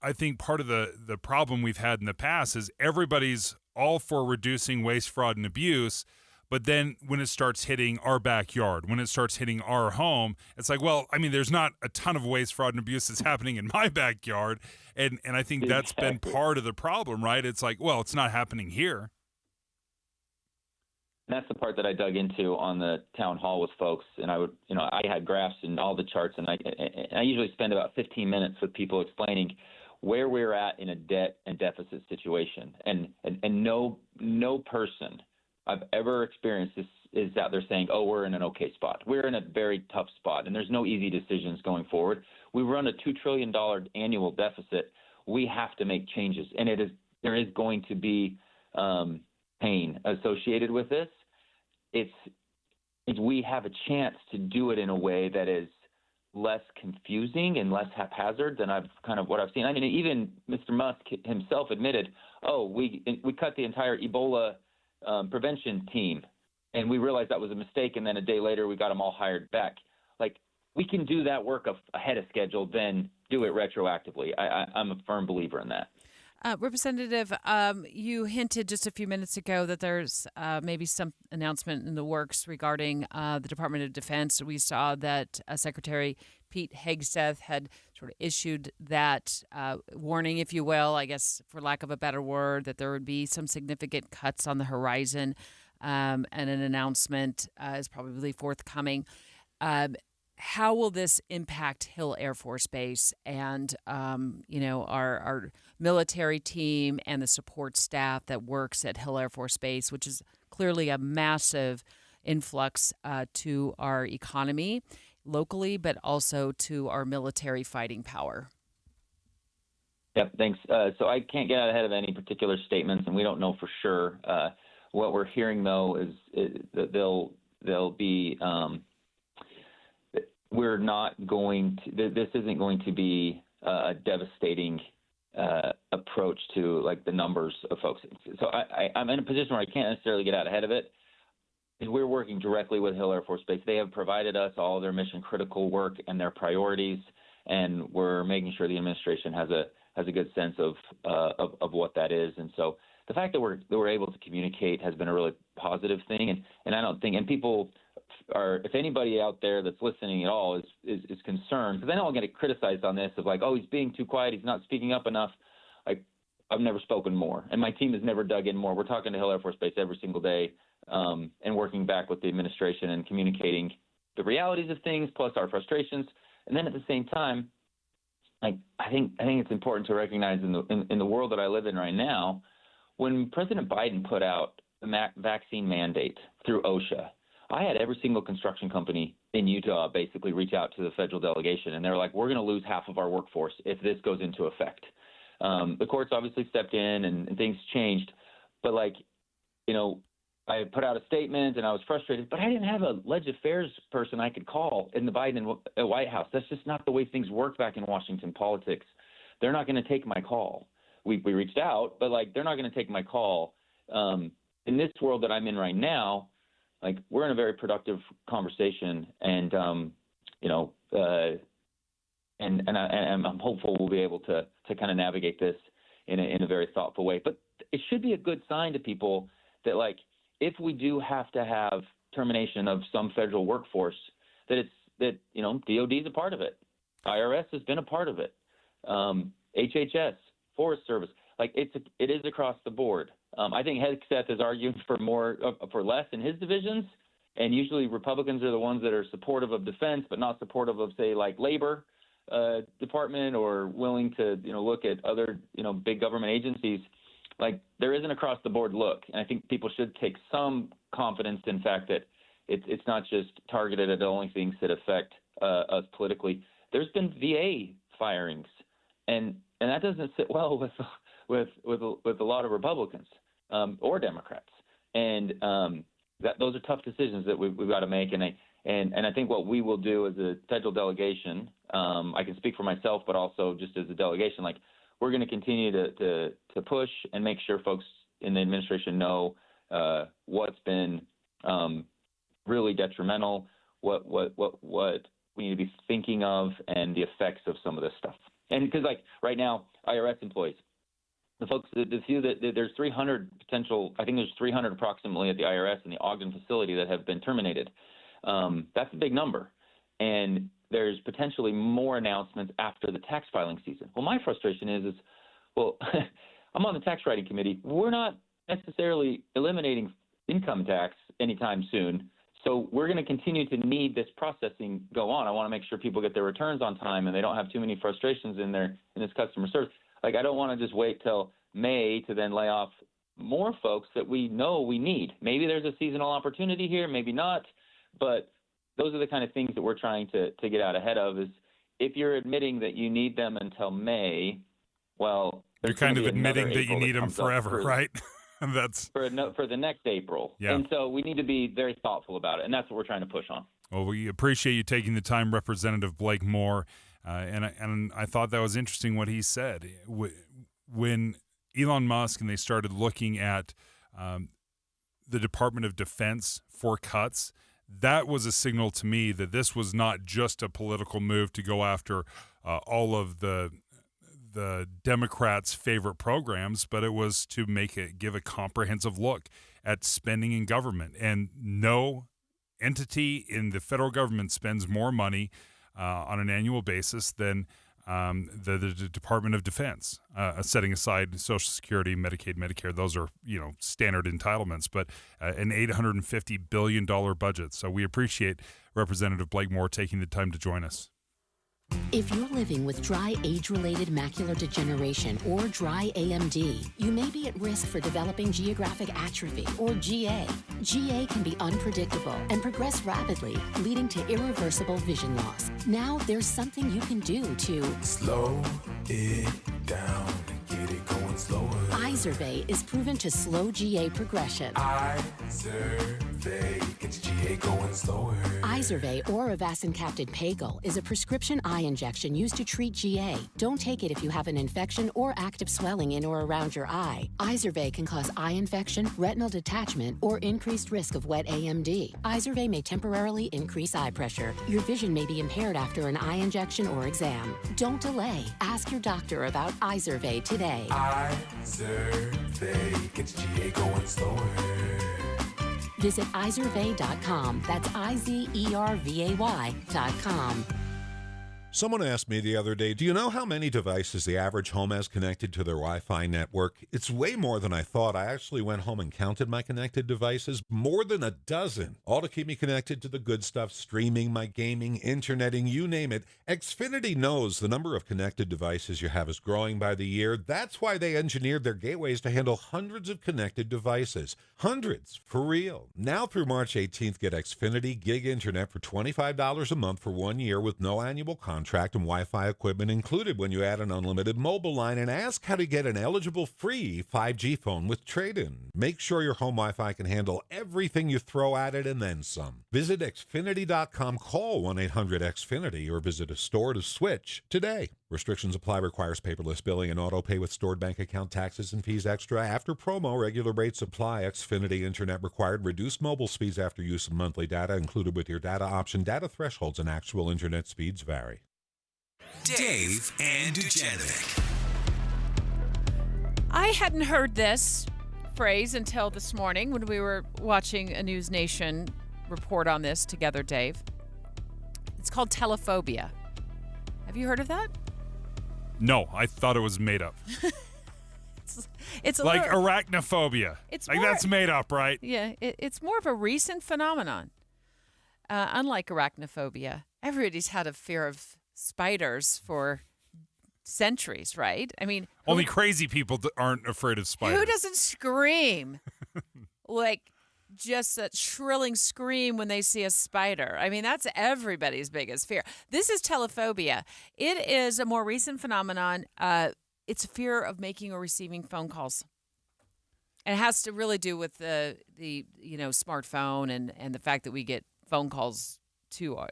I think part of the problem we've had in the past is everybody's all for reducing waste, fraud, and abuse. But then when it starts hitting our backyard, when it starts hitting our home, it's like, well, I mean, there's not a ton of waste, fraud, and abuse that's happening in my backyard. And I think that's been part of the problem, right? It's like, well, it's not happening here. That's the part that I dug into on the town hall with folks. And I had graphs and all the charts, and I usually spend about 15 minutes with people explaining where we're at in a debt and deficit situation. And no person I've ever experienced this is out there saying, oh, we're in an okay spot. We're in a very tough spot, and there's no easy decisions going forward. We run a $2 trillion annual deficit. We have to make changes, and there is going to be pain associated with this. We have a chance to do it in a way that is less confusing and less haphazard than what I've seen. I mean, even Mr. Musk himself admitted, we cut the entire Ebola prevention team, and we realized that was a mistake, and then a day later we got them all hired back. Like, we can do that work ahead of schedule, then do it retroactively. I'm a firm believer in that. Representative, you hinted just a few minutes ago that there's maybe some announcement in the works regarding the Department of Defense. We saw that Secretary Pete Hegseth had sort of issued that warning, if you will, I guess for lack of a better word, that there would be some significant cuts on the horizon, and an announcement is probably forthcoming. How will this impact Hill Air Force Base and, our military team and the support staff that works at Hill Air Force Base, which is clearly a massive influx to our economy locally, but also to our military fighting power? Yep, thanks. So I can't get out ahead of any particular statements, and we don't know for sure. What we're hearing, though, is that they'll be we're not going to – this isn't going to be a devastating approach to, like, the numbers of folks. So I'm in a position where I can't necessarily get out ahead of it. We're working directly with Hill Air Force Base. They have provided us all of their mission-critical work and their priorities, and we're making sure the administration has a good sense of what that is. And so the fact that we're able to communicate has been a really positive thing. And I don't think – and people – if anybody out there that's listening at all is concerned, because I know I'll get criticized on this of like, oh, he's being too quiet, he's not speaking up enough. I've never spoken more, and my team has never dug in more. We're talking to Hill Air Force Base every single day, and working back with the administration and communicating the realities of things plus our frustrations. And then at the same time, I think it's important to recognize in the world that I live in right now, when President Biden put out the vaccine mandate through OSHA, I had every single construction company in Utah basically reach out to the federal delegation, and they're like, we're going to lose half of our workforce if this goes into effect. The courts obviously stepped in and things changed, but I put out a statement and I was frustrated, but I didn't have a ledge affairs person I could call in the Biden White House. That's just not the way things work back in Washington politics. They're not going to take my call. We reached out, but they're not going to take my call. In this world that I'm in right now, we're in a very productive conversation, and I'm hopeful we'll be able to kind of navigate this in a very thoughtful way. But it should be a good sign to people that if we do have to have termination of some federal workforce, that DOD is a part of it. IRS has been a part of it. HHS, Forest Service, it is across the board. I think Hegseth is arguing for less in his divisions, and usually Republicans are the ones that are supportive of defense, but not supportive of, say, labor department, or willing to look at other big government agencies. There is an across the board look, and I think people should take some confidence in the fact that it's not just targeted at only things that affect us politically. There's been VA firings, and that doesn't sit well with a lot of Republicans or Democrats, and those are tough decisions that we've got to make. And I think what we will do as a federal delegation, I can speak for myself, but also just as a delegation, we're going to continue to push and make sure folks in the administration know what's been really detrimental, what we need to be thinking of, and the effects of some of this stuff. And because right now, IRS employees, the folks, the few that there's 300 potential, I think there's 300 approximately at the IRS in the Ogden facility that have been terminated. That's a big number. And there's potentially more announcements after the tax filing season. Well, my frustration is I'm on the tax writing committee. We're not necessarily eliminating income tax anytime soon. So we're going to continue to need this processing go on. I want to make sure people get their returns on time and they don't have too many frustrations in this customer service. I don't want to just wait till May to then lay off more folks that we know we need. Maybe there's a seasonal opportunity here, maybe not, but those are the kind of things that we're trying to get out ahead of. Is if you're admitting that you need them until May, well, you're kind of admitting that you need them forever, right? And that's for the next April. Yeah. And so we need to be very thoughtful about it, and that's what we're trying to push on. Well, we appreciate you taking the time, Representative Blake Moore, and I thought that was interesting what he said. When Elon Musk and they started looking at the Department of Defense for cuts, that was a signal to me that this was not just a political move to go after all of the Democrats' favorite programs, but it was to give a comprehensive look at spending in government. And no entity in the federal government spends more money on an annual basis than the Department of Defense, setting aside Social Security, Medicaid, Medicare. Those are standard entitlements, but an $850 billion budget. So we appreciate Representative Blake Moore taking the time to join us. If you're living with dry age-related macular degeneration or dry AMD, you may be at risk for developing geographic atrophy or GA. GA can be unpredictable and progress rapidly, leading to irreversible vision loss. Now there's something you can do to slow it down and get it going slower. Izervay is proven to slow GA progression. Izervay gets GA going slower. Izervay or avacincaptad pagel is a prescription eye injection used to treat GA. Don't take it if you have an infection or active swelling in or around your eye. Izervay can cause eye infection, retinal detachment, or increased risk of wet AMD. Izervay may temporarily increase eye pressure. Your vision may be impaired after an eye injection or exam. Don't delay. Ask your doctor about Izervay today. Izervay gets GA going slower. Visit Izervay.com. That's IZERVAY.com. Someone asked me the other day, do you know how many devices the average home has connected to their Wi-Fi network? It's way more than I thought. I actually went home and counted my connected devices, more than a dozen, all to keep me connected to the good stuff, streaming, my gaming, interneting, you name it. Xfinity knows the number of connected devices you have is growing by the year. That's why they engineered their gateways to handle hundreds of connected devices. Hundreds, for real. Now through March 18th, get Xfinity Gig Internet for $25 a month for 1 year with no annual contract and Wi-Fi equipment included when you add an unlimited mobile line, and ask how to get an eligible free 5G phone with trade-in. Make sure your home Wi-Fi can handle everything you throw at it and then some. Visit Xfinity.com, call 1-800-XFINITY, or visit a store to switch today. Restrictions apply. Requires paperless billing and auto pay with stored bank account, taxes and fees extra. After promo, regular rates apply. Xfinity Internet required. Reduced mobile speeds after use of monthly data included with your data option. Data thresholds and actual internet speeds vary. Dave and Dujanovic. I hadn't heard this phrase until this morning when we were watching a News Nation report on this together, Dave. It's called telephobia. Have you heard of that? No, I thought it was made up. It's a like little, arachnophobia. It's like more, that's made up, right? Yeah, it's more of a recent phenomenon. Unlike arachnophobia, everybody's had a fear of spiders for centuries, right? I mean, only crazy people aren't afraid of spiders. Who doesn't scream like just that shrilling scream when they see a spider? I mean, that's everybody's biggest fear. This is telephobia. It is a more recent phenomenon. It's a fear of making or receiving phone calls. And it has to really do with the smartphone and the fact that we get phone calls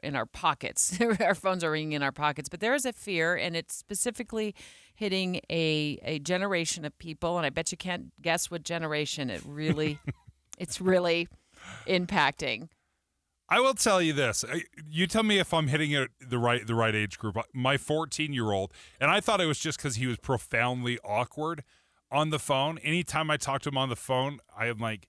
in our pockets. Our phones are ringing in our pockets. But there is a fear, and it's specifically hitting a generation of people. And I bet you can't guess what generation it's really impacting. I will tell you this. You tell me if I'm hitting it the right age group. My 14-year-old, and I thought it was just because he was profoundly awkward on the phone. Anytime I talk to him on the phone, I am like,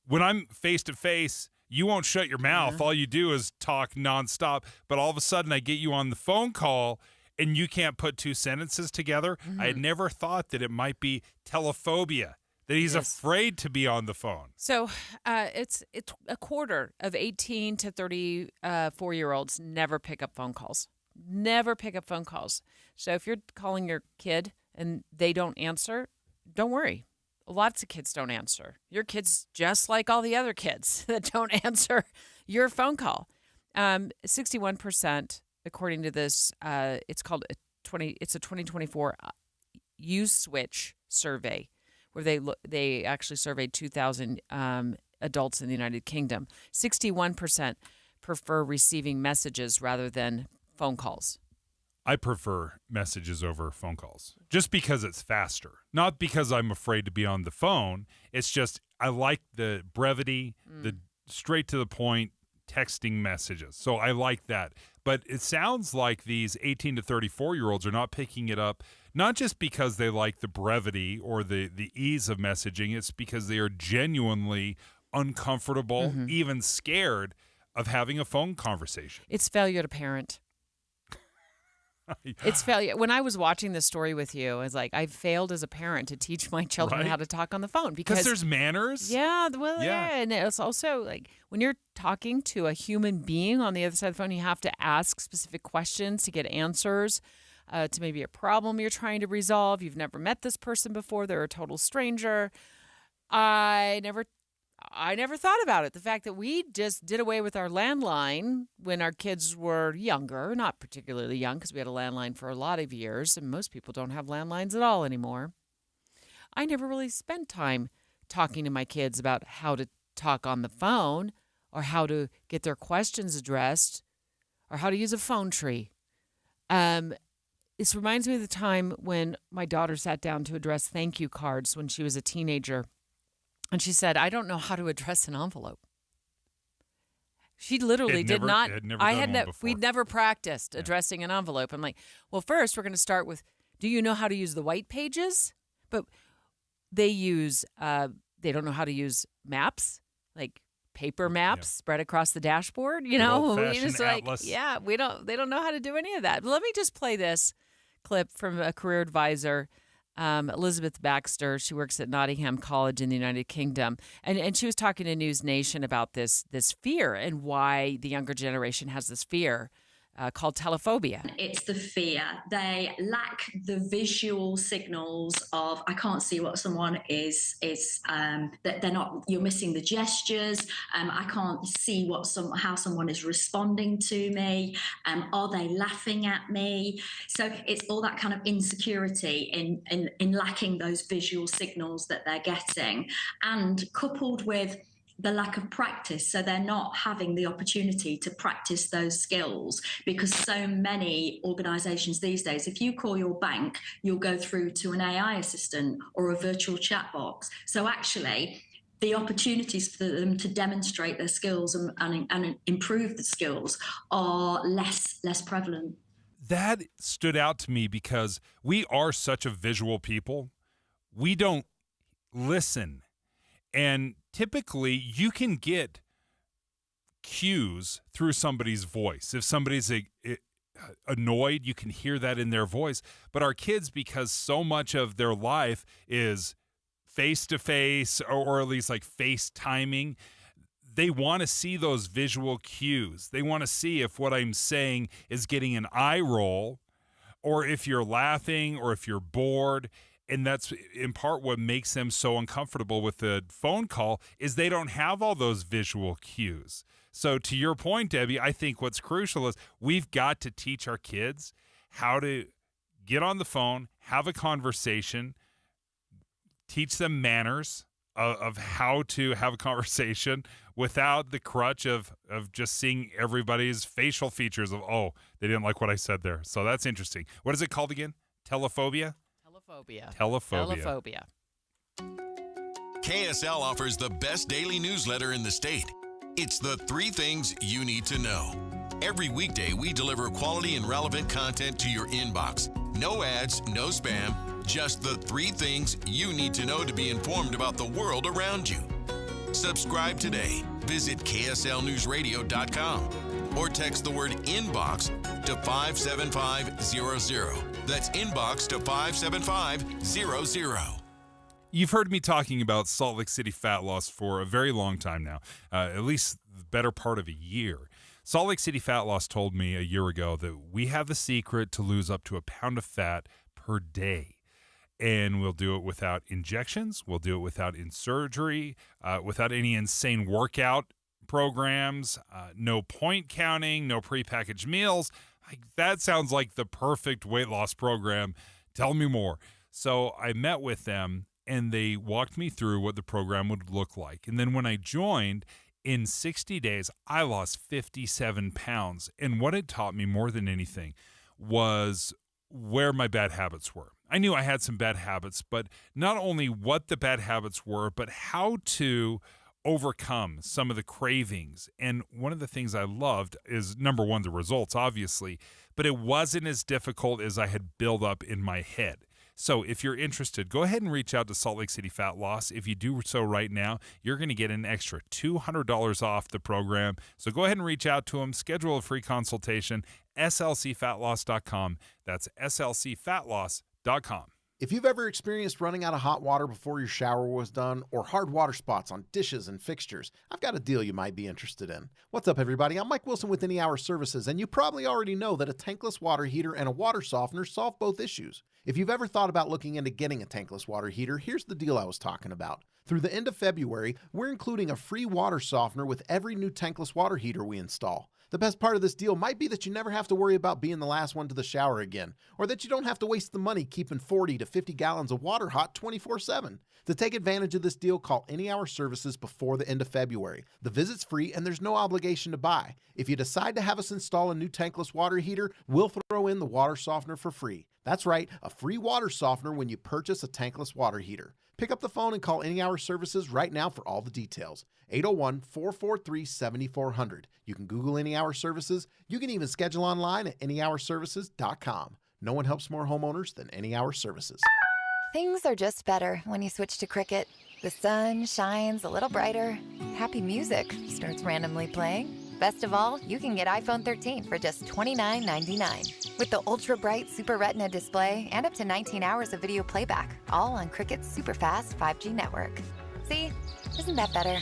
when I'm face to face, you won't shut your mouth. Mm-hmm. All you do is talk nonstop. But all of a sudden, I get you on the phone call, and you can't put two sentences together. Mm-hmm. I had never thought that it might be telephobia, that he's afraid to be on the phone. So it's a quarter of 18 to 34-year-olds never pick up phone calls. Never pick up phone calls. So if you're calling your kid and they don't answer, don't worry. Lots of kids don't answer. Your kid's just like all the other kids that don't answer your phone call. 61%, according to this, it's a 2024 Use Switch survey, where they actually surveyed 2,000 adults in the United Kingdom. 61% prefer receiving messages rather than phone calls. I prefer messages over phone calls just because it's faster, not because I'm afraid to be on the phone. It's just I like the brevity, the straight to the point texting messages. So I like that. But it sounds like these 18 to 34-year-olds are not picking it up, not just because they like the brevity or the ease of messaging. It's because they are genuinely uncomfortable, even scared of having a phone conversation. It's failure to parent. It's failure. When I was watching this story with you, I was like, I failed as a parent to teach my children how to talk on the phone because there's manners. Yeah, and it's also like when you're talking to a human being on the other side of the phone, you have to ask specific questions to get answers to maybe a problem you're trying to resolve. You've never met this person before; they're a total stranger. I never thought about it. The fact that we just did away with our landline when our kids were younger, not particularly young because we had a landline for a lot of years, and most people don't have landlines at all anymore. I never really spent time talking to my kids about how to talk on the phone or how to get their questions addressed or how to use a phone tree. This reminds me of the time when my daughter sat down to address thank you cards when she was a teenager. And she said, I don't know how to address an envelope. She literally did not. We'd never practiced addressing an envelope. I'm like, well, first we're going to start with, do you know how to use the white pages? But they don't know how to use maps, like paper maps spread across the dashboard. You Good know, old-fashioned just like, atlas. yeah, they don't know how to do any of that. But let me just play this clip from a career advisor, Elizabeth Baxter. She works at Nottingham College in the United Kingdom, and she was talking to News Nation about this fear and why the younger generation has this fear. Called telephobia. It's the fear. They lack the visual signals of I can't see what someone is that they're not. You're missing the gestures. I can't see how someone is responding to me. Are they laughing at me? So it's all that kind of insecurity in lacking those visual signals that they're getting, and coupled with the lack of practice. So they're not having the opportunity to practice those skills, because so many organizations these days, if you call your bank, you'll go through to an AI assistant or a virtual chat box. So actually, the opportunities for them to demonstrate their skills and improve the skills are less prevalent. That stood out to me because we are such a visual people. We don't listen. And typically, you can get cues through somebody's voice. If somebody's annoyed, you can hear that in their voice. But our kids, because so much of their life is face-to-face or at least like FaceTiming, they want to see those visual cues. They want to see if what I'm saying is getting an eye roll, or if you're laughing, or if you're bored. And that's in part what makes them so uncomfortable with the phone call, is they don't have all those visual cues. So to your point, Debbie, I think what's crucial is we've got to teach our kids how to get on the phone, have a conversation, teach them manners of how to have a conversation without the crutch of just seeing everybody's facial features of, oh, they didn't like what I said there. So that's interesting. What is it called again? Telephobia? Telephobia. KSL offers the best daily newsletter in the state. It's the 3 things you need to know. Every weekday, we deliver quality and relevant content to your inbox. No ads, no spam, just the 3 things you need to know to be informed about the world around you. Subscribe today. Visit KSLNewsRadio.com or text the word inbox to 57500. That's inbox to 57500. You've heard me talking about Salt Lake City fat loss for a very long time now, at least the better part of a year. Salt Lake City Fat Loss told me a year ago that we have the secret to lose up to a pound of fat per day. And we'll do it without injections. We'll do it without surgery, without any insane workout programs, no point counting, no prepackaged meals. That sounds like the perfect weight loss program. Tell me more. So I met with them, and they walked me through what the program would look like. And then when I joined, in 60 days, I lost 57 pounds. And what it taught me more than anything was where my bad habits were. I knew I had some bad habits, but not only what the bad habits were, but how to overcome some of the cravings. And one of the things I loved is, number one, the results, obviously, but it wasn't as difficult as I had built up in my head. So if you're interested, go ahead and reach out to Salt Lake City Fat Loss. If you do so right now, you're going to get an extra $200 off the program. So go ahead and reach out to them. Schedule a free consultation, slcfatloss.com. That's slcfatloss.com. If you've ever experienced running out of hot water before your shower was done, or hard water spots on dishes and fixtures, I've got a deal you might be interested in. What's up, everybody? I'm Mike Wilson with Any Hour Services, and you probably already know that a tankless water heater and a water softener solve both issues. If you've ever thought about looking into getting a tankless water heater, here's the deal I was talking about. Through the end of February, we're including a free water softener with every new tankless water heater we install. The best part of this deal might be that you never have to worry about being the last one to the shower again, or that you don't have to waste the money keeping 40 to 50 gallons of water hot 24/7. To take advantage of this deal, call Any Hour Services before the end of February. The visit's free and there's no obligation to buy. If you decide to have us install a new tankless water heater, we'll throw in the water softener for free. That's right, a free water softener when you purchase a tankless water heater. Pick up the phone and call Any Hour Services right now for all the details. 801-443-7400. You can Google Any Hour Services. You can even schedule online at anyhourservices.com. No one helps more homeowners than Any Hour Services. Things are just better when you switch to Cricket. The sun shines a little brighter. Happy music starts randomly playing. Best of all, you can get iPhone 13 for just $29.99. With the ultra-bright Super Retina display and up to 19 hours of video playback, all on Cricket's super-fast 5G network. See? Isn't that better?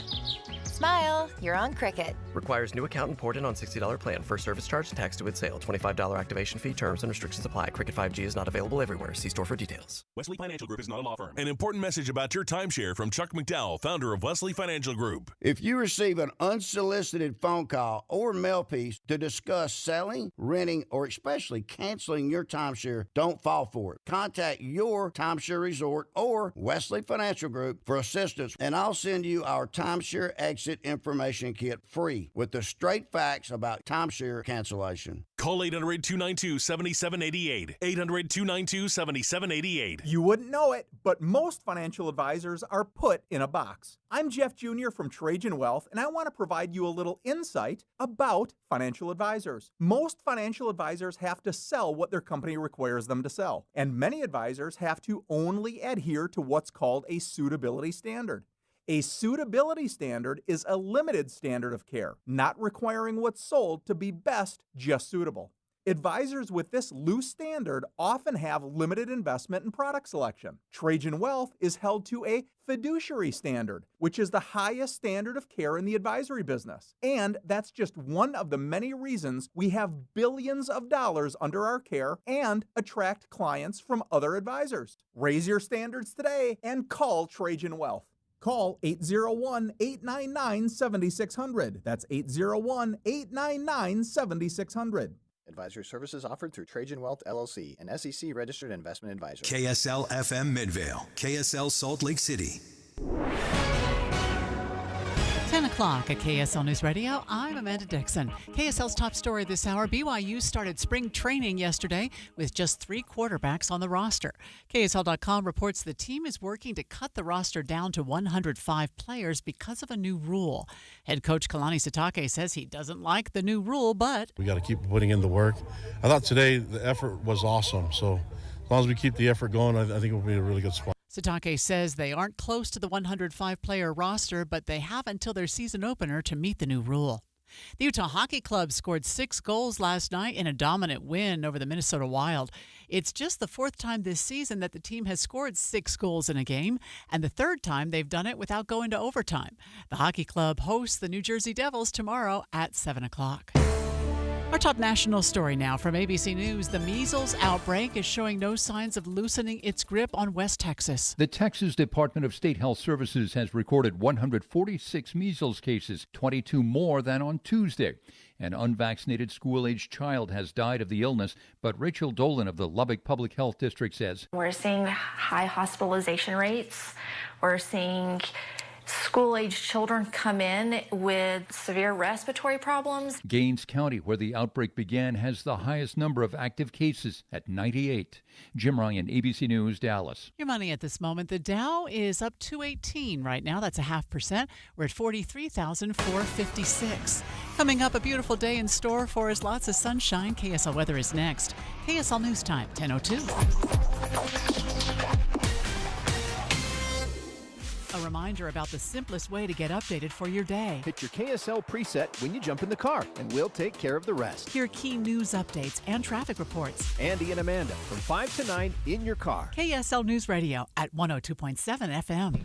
Smile, you're on Cricket. Requires new account and port in on $60 plan. First service charge, tax to its sale. $25 activation fee. Terms and restrictions apply. Cricket 5G is not available everywhere. See store for details. Wesley Financial Group is not a law firm. An important message about your timeshare from Chuck McDowell, founder of Wesley Financial Group. If you receive an unsolicited phone call or mail piece to discuss selling, renting, or especially canceling your timeshare, don't fall for it. Contact your timeshare resort or Wesley Financial Group for assistance, and I'll send you our timeshare exit information kit free with the straight facts about timeshare cancellation. Call 800-292-7788. 800-292-7788. You wouldn't know it, but most financial advisors are put in a box. I'm Jeff Jr. from Trajan Wealth, and I want to provide you a little insight about financial advisors. Most financial advisors have to sell what their company requires them to sell, and many advisors have to only adhere to what's called a suitability standard. A suitability standard is a limited standard of care, not requiring what's sold to be best, just suitable. Advisors with this loose standard often have limited investment and product selection. Trajan Wealth is held to a fiduciary standard, which is the highest standard of care in the advisory business. And that's just one of the many reasons we have billions of dollars under our care and attract clients from other advisors. Raise your standards today and call Trajan Wealth. Call 801-899-7600. That's 801-899-7600. Advisory services offered through Trajan Wealth, LLC, an SEC-registered investment advisor. KSL FM Midvale, KSL Salt Lake City. 10 o'clock at KSL News Radio. I'm Amanda Dixon. KSL's top story this hour, BYU started spring training yesterday with just 3 quarterbacks on the roster. KSL.com reports the team is working to cut the roster down to 105 players because of a new rule. Head coach Kalani Sitake says he doesn't like the new rule, but we got to keep putting in the work. I thought today the effort was awesome, so as long as we keep the effort going, I think it will be a really good spot. Sitake says they aren't close to the 105-player roster, but they have until their season opener to meet the new rule. The Utah Hockey Club scored 6 goals last night in a dominant win over the Minnesota Wild. It's just the 4th time this season that the team has scored 6 goals in a game, and the 3rd time they've done it without going to overtime. The Hockey Club hosts the New Jersey Devils tomorrow at 7 o'clock. Our top national story now from ABC News. The measles outbreak is showing no signs of loosening its grip on West Texas. The Texas Department of State Health Services has recorded 146 measles cases, 22 more than on Tuesday. An unvaccinated school-aged child has died of the illness, but Rachel Dolan of the Lubbock Public Health District says, we're seeing high hospitalization rates. We're seeing school-aged children come in with severe respiratory problems. Gaines County, where the outbreak began, has the highest number of active cases at 98. Jim Ryan, ABC News, Dallas. Your money at this moment. The Dow is up 218 right now. That's 0.5%. We're at 43,456. Coming up, a beautiful day in store for us. Lots of sunshine. KSL weather is next. KSL News Time, 10:02. A reminder about the simplest way to get updated for your day. Hit your KSL preset when you jump in the car, and we'll take care of the rest. Hear key news updates and traffic reports. Andy and Amanda from 5 to 9 in your car. KSL News Radio at 102.7 FM.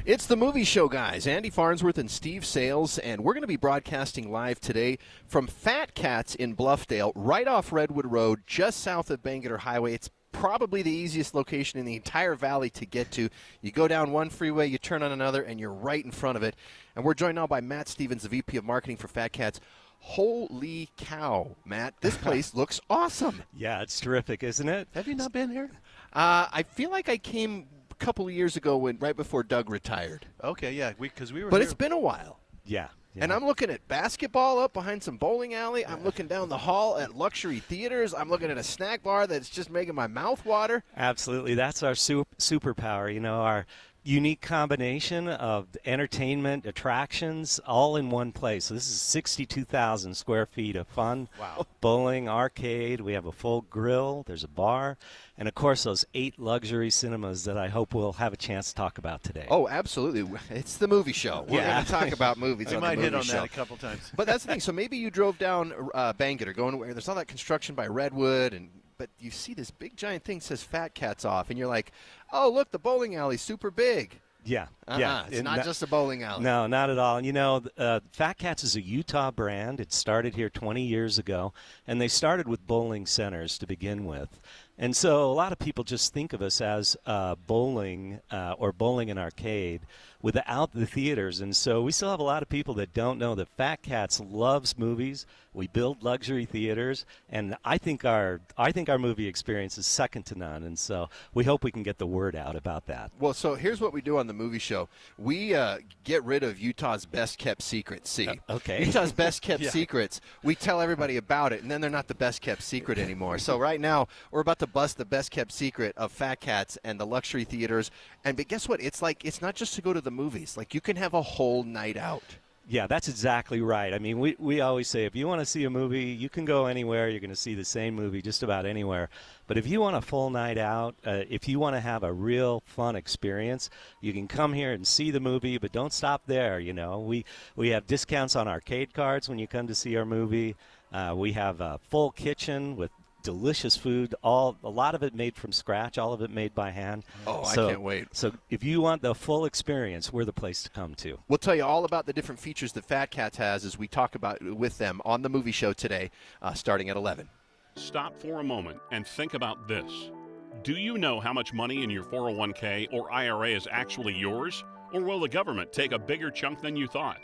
It's the movie show, guys. Andy Farnsworth and Steve Sales, and we're going to be broadcasting live today from Fat Cats in Bluffdale, right off Redwood Road, just south of Bangerter Highway. It's probably the easiest location in the entire valley to get to. You go down one freeway, you turn on another, and you're right in front of it. And we're joined now by Matt Stevens, the VP of Marketing for Fat Cats. Holy cow, Matt, this place looks awesome. Yeah, it's terrific, isn't it? Have you not been here? I feel like I came a couple of years ago right before Doug retired. Okay, yeah, because we were But here. it's been a while. Yeah. And I'm looking at basketball up behind some bowling alley. I'm looking down the hall at luxury theaters. I'm looking at a snack bar that's just making my mouth water. Absolutely. That's our superpower. You know, unique combination of entertainment, attractions, all in one place. So this is 62,000 square feet of fun. Wow. Bowling, arcade. We have a full grill. There's a bar. And, of course, those 8 luxury cinemas that I hope we'll have a chance to talk about today. Oh, absolutely. It's the movie show. We're going to talk about movies We on might the hit movie on show. that a couple times. But that's the thing. So maybe you drove down Bangor, going where there's all that construction by Redwood, but you see this big giant thing says Fat Cats off, and you're like, oh, look, the bowling alley's super big. Yeah, It's not just a bowling alley. No, not at all. And Fat Cats is a Utah brand. It started here 20 years ago, and they started with bowling centers to begin with. And so a lot of people just think of us as bowling or bowling and arcade without the theaters. And so we still have a lot of people that don't know that Fat Cats loves movies. We build luxury theaters, and I think our movie experience is second to none. And so we hope we can get the word out about that. Well, so here's what we do on the movie show. We get rid of Utah's best-kept secrets, Okay. Utah's best-kept Yeah. secrets. We tell everybody about it, and then they're not the best-kept secret anymore. So right now, we're about to bust the best-kept secret of Fat Cats and the luxury theaters. But guess what? It's not just to go to the movies. Like, you can have a whole night out. Yeah, that's exactly right. I mean, we always say if you want to see a movie, you can go anywhere. You're going to see the same movie just about anywhere. But if you want a full night out, if you want to have a real fun experience, you can come here and see the movie, but don't stop there. We have discounts on arcade cards when you come to see our movie. We have a full kitchen with delicious food, a lot of it made from scratch, all of it made by hand. Oh, I can't wait. So if you want the full experience, we're the place to come to. We'll tell you all about the different features that Fat Cats has as we talk about with them on the movie show today, starting at 11. Stop for a moment and think about this. Do you know how much money in your 401k or IRA is actually yours? Or will the government take a bigger chunk than you thought?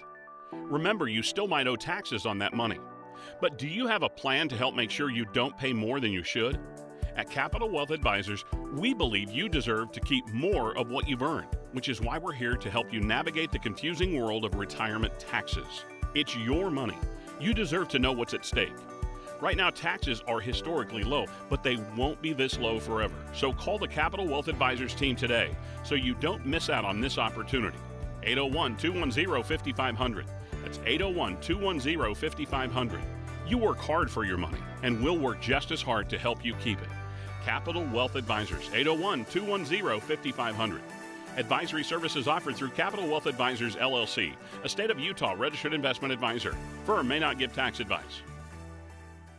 Remember, you still might owe taxes on that money. But do you have a plan to help make sure you don't pay more than you should? At Capital Wealth Advisors, we believe you deserve to keep more of what you've earned, which is why we're here to help you navigate the confusing world of retirement taxes. It's your money. You deserve to know what's at stake. Right now, taxes are historically low, but they won't be this low forever. So call the Capital Wealth Advisors team today so you don't miss out on this opportunity. 801-210-5500. That's 801-210-5500. You work hard for your money, and we'll work just as hard to help you keep it. Capital Wealth Advisors, 801-210-5500. Advisory services offered through Capital Wealth Advisors, LLC, a state of Utah registered investment advisor. Firm may not give tax advice.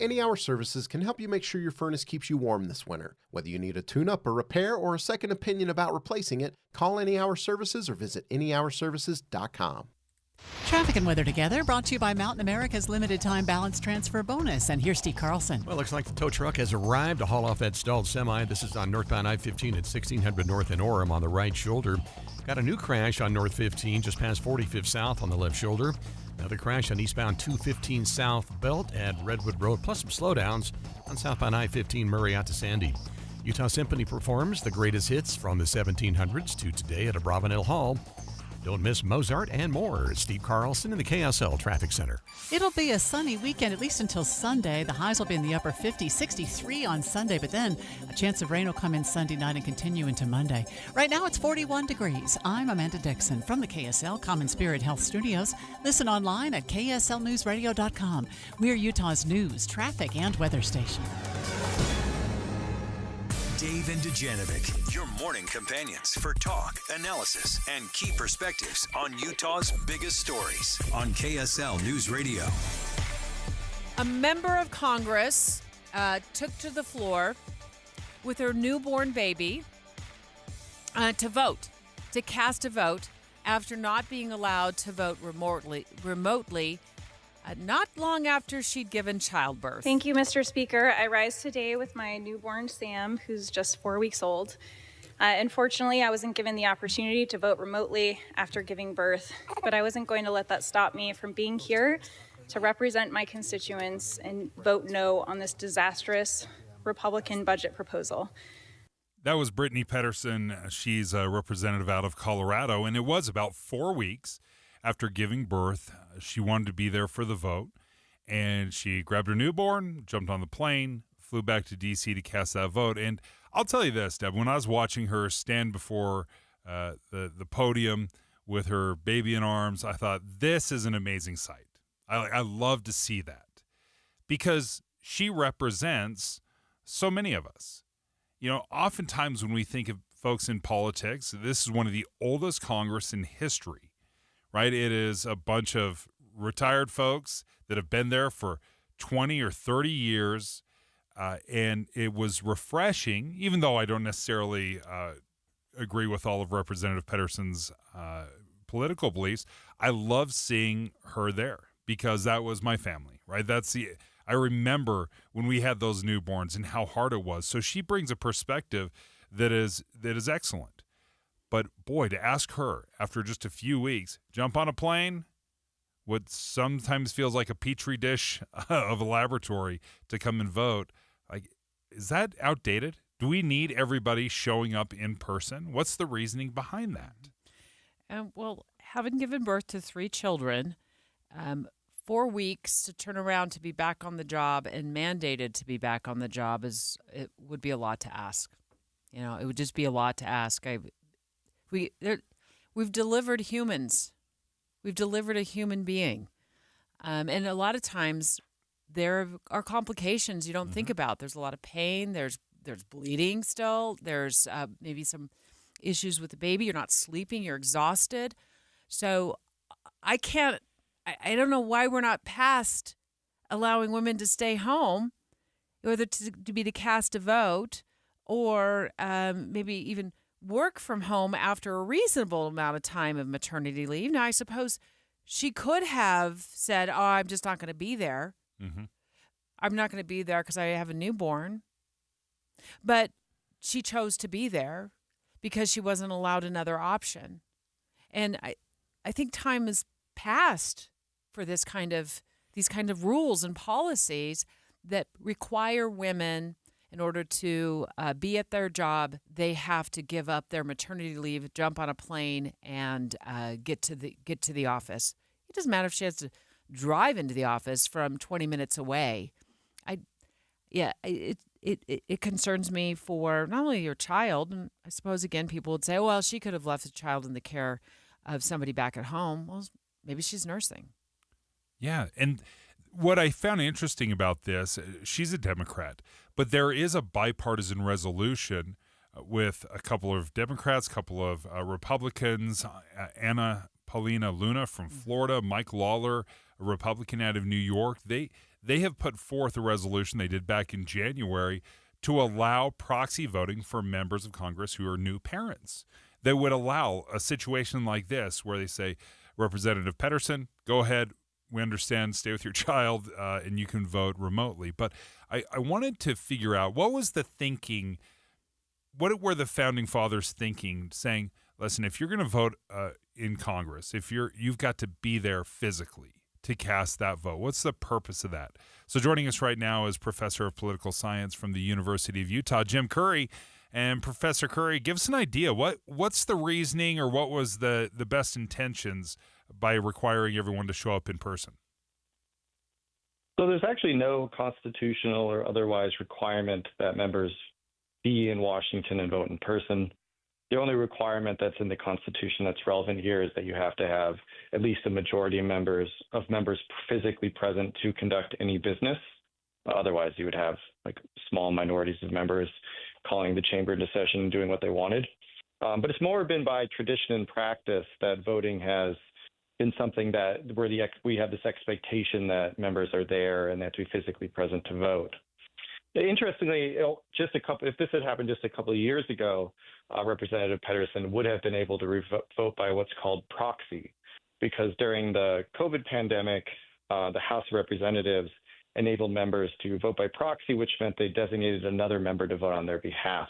Any Hour Services can help you make sure your furnace keeps you warm this winter. Whether you need a tune-up, a repair, or a second opinion about replacing it, call Any Hour Services or visit anyhourservices.com. Traffic and weather together, brought to you by Mountain America's limited time balance transfer bonus. And here's Steve Carlson. Well, looks like the tow truck has arrived to haul off that stalled semi. This is on northbound I-15 at 1600 North in Orem on the right shoulder. Got a new crash on North 15 just past 45th South on the left shoulder. Another crash on eastbound 215 South Belt at Redwood Road, plus some slowdowns on southbound I-15 Murray out to Sandy. Utah Symphony performs the greatest hits from the 1700s to today at Abravanel Hall. Don't miss Mozart and more. Steve Carlson in the KSL Traffic Center. It'll be a sunny weekend, at least until Sunday. The highs will be in the upper 50s, 63 on Sunday, but then a chance of rain will come in Sunday night and continue into Monday. Right now it's 41 degrees. I'm Amanda Dixon from the KSL Common Spirit Health Studios. Listen online at kslnewsradio.com. We're Utah's news, traffic, and weather station. Dave and Dujanovic, your morning companions for talk, analysis, and key perspectives on Utah's biggest stories on KSL News Radio. A member of Congress took to the floor with her newborn baby to vote, to cast a vote after not being allowed to vote remotely not long after she'd given childbirth. Thank you, Mr. Speaker. I rise today with my newborn Sam, who's just 4 weeks old. Unfortunately, I wasn't given the opportunity to vote remotely after giving birth, but I wasn't going to let that stop me from being here to represent my constituents and vote no on this disastrous Republican budget proposal. That was Brittany Pedersen. She's a representative out of Colorado, and it was about 4 weeks after giving birth. She wanted to be there for the vote, and she grabbed her newborn, jumped on the plane, flew back to D.C. to cast that vote. And I'll tell you this, Deb, when I was watching her stand before the podium with her baby in arms. I thought, this is an amazing sight. I love to see that because she represents so many of us. You know, oftentimes when we think of folks in politics, this is one of the oldest Congress in history, right? It is a bunch of retired folks that have been there for 20 or 30 years, and it was refreshing, even though I don't necessarily agree with all of Representative Pedersen's political beliefs. I love seeing her there because that was my family, right? I remember when we had those newborns and how hard it was. So she brings a perspective that is excellent. But boy, to ask her after just a few weeks, jump on a plane, what sometimes feels like a petri dish of a laboratory, to come and vote, like, is that outdated? Do we need everybody showing up in person? What's the reasoning behind that? Well, having given birth to 3 children, 4 weeks to turn around to be back on the job and mandated to be back on the job it would be a lot to ask. You know, it would just be a lot to ask. We've delivered humans. We've delivered a human being. And a lot of times there are complications you don't think about. There's a lot of pain. There's bleeding still. There's maybe some issues with the baby. You're not sleeping. You're exhausted. So I don't know why we're not past allowing women to stay home, whether to cast a vote or maybe even work from home after a reasonable amount of time of maternity leave. Now, I suppose she could have said, oh, I'm just not going to be there. Mm-hmm. I'm not going to be there because I have a newborn. But she chose to be there because she wasn't allowed another option. And I think time has passed for these kind of rules and policies that require women, in order to be at their job, they have to give up their maternity leave, jump on a plane, and get to the office. It doesn't matter if she has to drive into the office from 20 minutes away. It concerns me for not only your child, and I suppose, again, people would say, well, she could have left the child in the care of somebody back at home. Well, maybe she's nursing. Yeah, and what I found interesting about this, she's a Democrat, but there is a bipartisan resolution with a couple of Democrats, a couple of Republicans, Anna Paulina Luna from Florida, Mike Lawler, a Republican out of New York. They have put forth a resolution they did back in January to allow proxy voting for members of Congress who are new parents. That would allow a situation like this where they say, Representative Pedersen, go ahead. We understand, stay with your child, and you can vote remotely. But I wanted to figure out, what was the thinking, what were the founding fathers thinking, saying, listen, if you're going to vote in Congress, if you've got to be there physically to cast that vote. What's the purpose of that? So joining us right now is Professor of Political Science from the University of Utah, Jim Curry. And Professor Curry, give us an idea. What's the reasoning, or what was the best intentions by requiring everyone to show up in person? So there's actually no constitutional or otherwise requirement that members be in Washington and vote in person. The only requirement that's in the Constitution that's relevant here is that you have to have at least a majority of members physically present to conduct any business. Otherwise, you would have like small minorities of members calling the chamber into session and doing what they wanted. But it's more been by tradition and practice that voting has been something that we have this expectation that members are there and they have to be physically present to vote. Interestingly, if this had happened just a couple of years ago, Representative Pedersen would have been able to vote by what's called proxy, because during the COVID pandemic, the House of Representatives enabled members to vote by proxy, which meant they designated another member to vote on their behalf.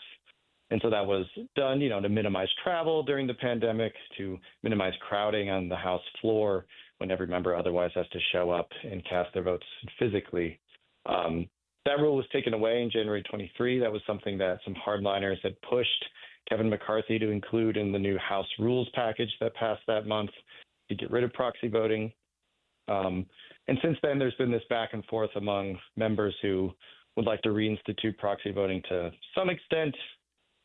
And so that was done, to minimize travel during the pandemic, to minimize crowding on the House floor when every member otherwise has to show up and cast their votes physically. That rule was taken away in January 23. That was something that some hardliners had pushed Kevin McCarthy to include in the new House rules package that passed that month to get rid of proxy voting. And since then, there's been this back and forth among members who would like to reinstitute proxy voting to some extent,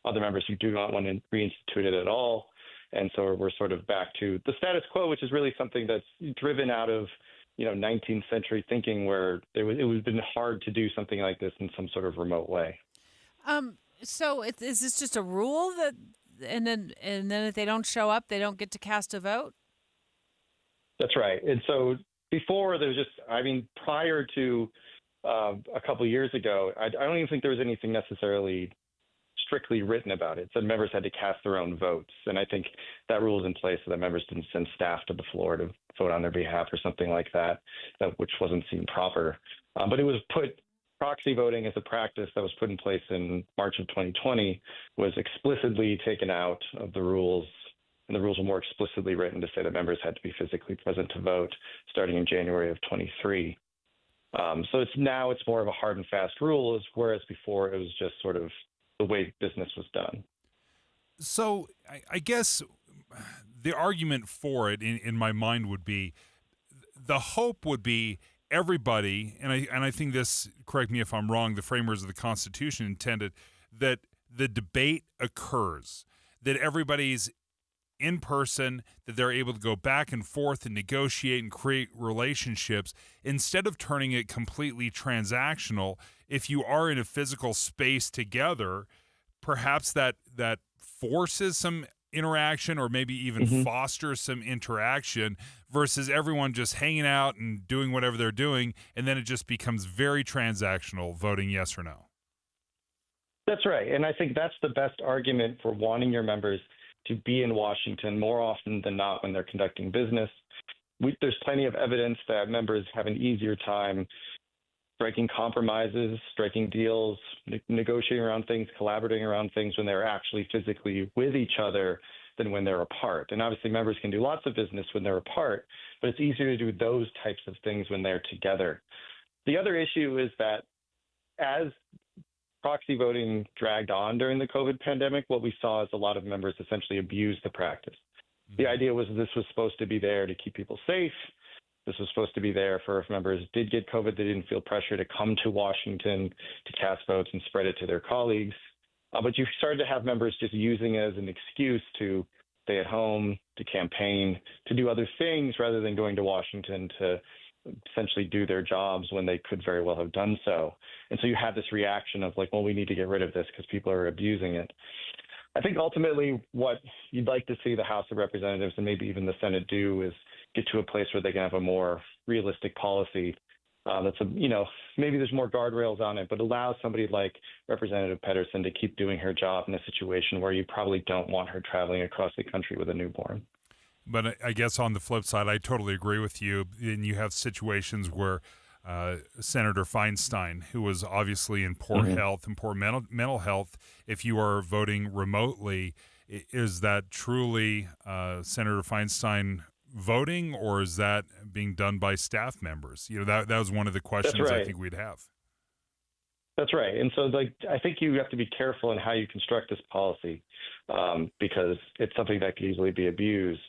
other members who do not want to reinstitute it at all. And so we're sort of back to the status quo, which is really something that's driven out of 19th century thinking, where it would have been hard to do something like this in some sort of remote way. So is this just a rule that, and then if they don't show up, they don't get to cast a vote? That's right. And so before there was prior to a couple of years ago, I don't even think there was anything necessarily strictly written about it. It said members had to cast their own votes. And I think that rule is in place so that members didn't send staff to the floor to vote on their behalf or something like that, which wasn't seen proper. But it was proxy voting as a practice that was put in place in March of 2020 was explicitly taken out of the rules. And the rules were more explicitly written to say that members had to be physically present to vote starting in January of 23. So it's more of a hard and fast rule, whereas before it was just sort of the way business was done. So I guess the argument for it in my mind would be, the hope would be everybody, and I think this, correct me if I'm wrong, the framers of the Constitution intended that the debate occurs, that everybody's in person, that they're able to go back and forth and negotiate and create relationships instead of turning it completely transactional. If you are in a physical space together, perhaps that forces some interaction, or maybe even fosters some interaction, versus everyone just hanging out and doing whatever they're doing, and then it just becomes very transactional, voting yes or no. That's right. And I think that's the best argument for wanting your members to be in Washington more often than not when they're conducting business. There's plenty of evidence that members have an easier time striking compromises, striking deals, negotiating around things, collaborating around things when they're actually physically with each other than when they're apart. And obviously members can do lots of business when they're apart, but it's easier to do those types of things when they're together. The other issue is that as proxy voting dragged on during the COVID pandemic, what we saw is a lot of members essentially abuse the practice. The idea was this was supposed to be there to keep people safe. This was supposed to be there for if members did get COVID, they didn't feel pressure to come to Washington to cast votes and spread it to their colleagues. But you started to have members just using it as an excuse to stay at home, to campaign, to do other things rather than going to Washington to essentially do their jobs when they could very well have done so. And so you have this reaction of like, well, we need to get rid of this because people are abusing it. I think ultimately what you'd like to see the House of Representatives and maybe even the Senate do is get to a place where they can have a more realistic policy maybe there's more guardrails on it, but allows somebody like Representative Pedersen to keep doing her job in a situation where you probably don't want her traveling across the country with a newborn. But I guess on the flip side, I totally agree with you. And you have situations where Senator Feinstein, who was obviously in poor health and poor mental health, if you are voting remotely, is that truly Senator Feinstein voting, or is that being done by staff members? That was one of the questions I think we'd have. That's right. And so I think you have to be careful in how you construct this policy because it's something that could easily be abused.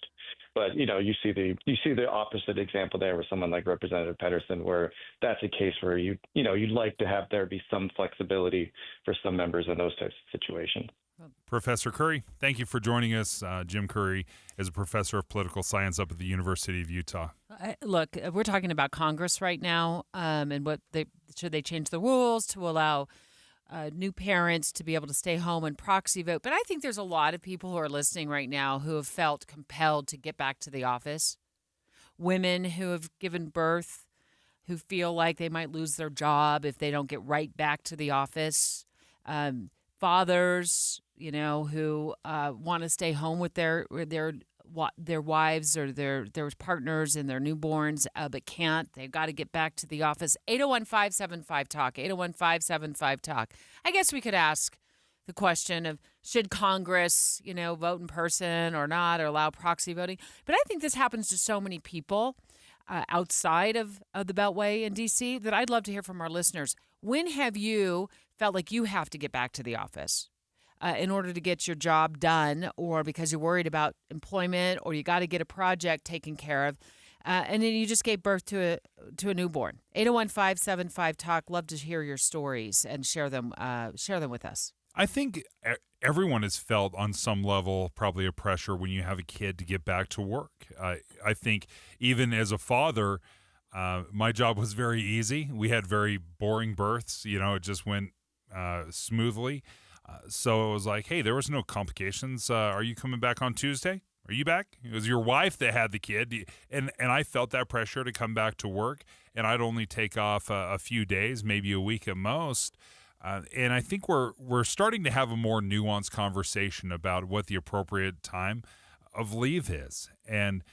But, you see the opposite example there with someone like Representative Pedersen, where that's a case where you'd like to have there be some flexibility for some members in those types of situations. Professor Curry, thank you for joining us. Jim Curry is a professor of political science up at the University of Utah. Look, we're talking about Congress right now, and should they change the rules to allow new parents to be able to stay home and proxy vote. But I think there's a lot of people who are listening right now who have felt compelled to get back to the office. Women who have given birth, who feel like they might lose their job if they don't get right back to the office. Fathers, who want to stay home with their wives or their partners and their newborns, but can't. They've got to get back to the office. 801-575-TALK, 801-575-TALK. I guess we could ask the question of, should Congress, vote in person or not, or allow proxy voting? But I think this happens to so many people outside of the Beltway in D.C. that I'd love to hear from our listeners. When have you felt like you have to get back to the office in order to get your job done, or because you're worried about employment, or you got to get a project taken care of, and then you just gave birth to a newborn? 801-575-TALK. Love to hear your stories and share them with us. I think everyone has felt on some level probably a pressure when you have a kid to get back to work. I think even as a father, my job was very easy. We had very boring births. It just went smoothly. So it was like, hey, there was no complications. Are you coming back on Tuesday? Are you back? It was your wife that had the kid. And I felt that pressure to come back to work. And I'd only take off a few days, maybe a week at most. And I think we're starting to have a more nuanced conversation about what the appropriate time of leave is. And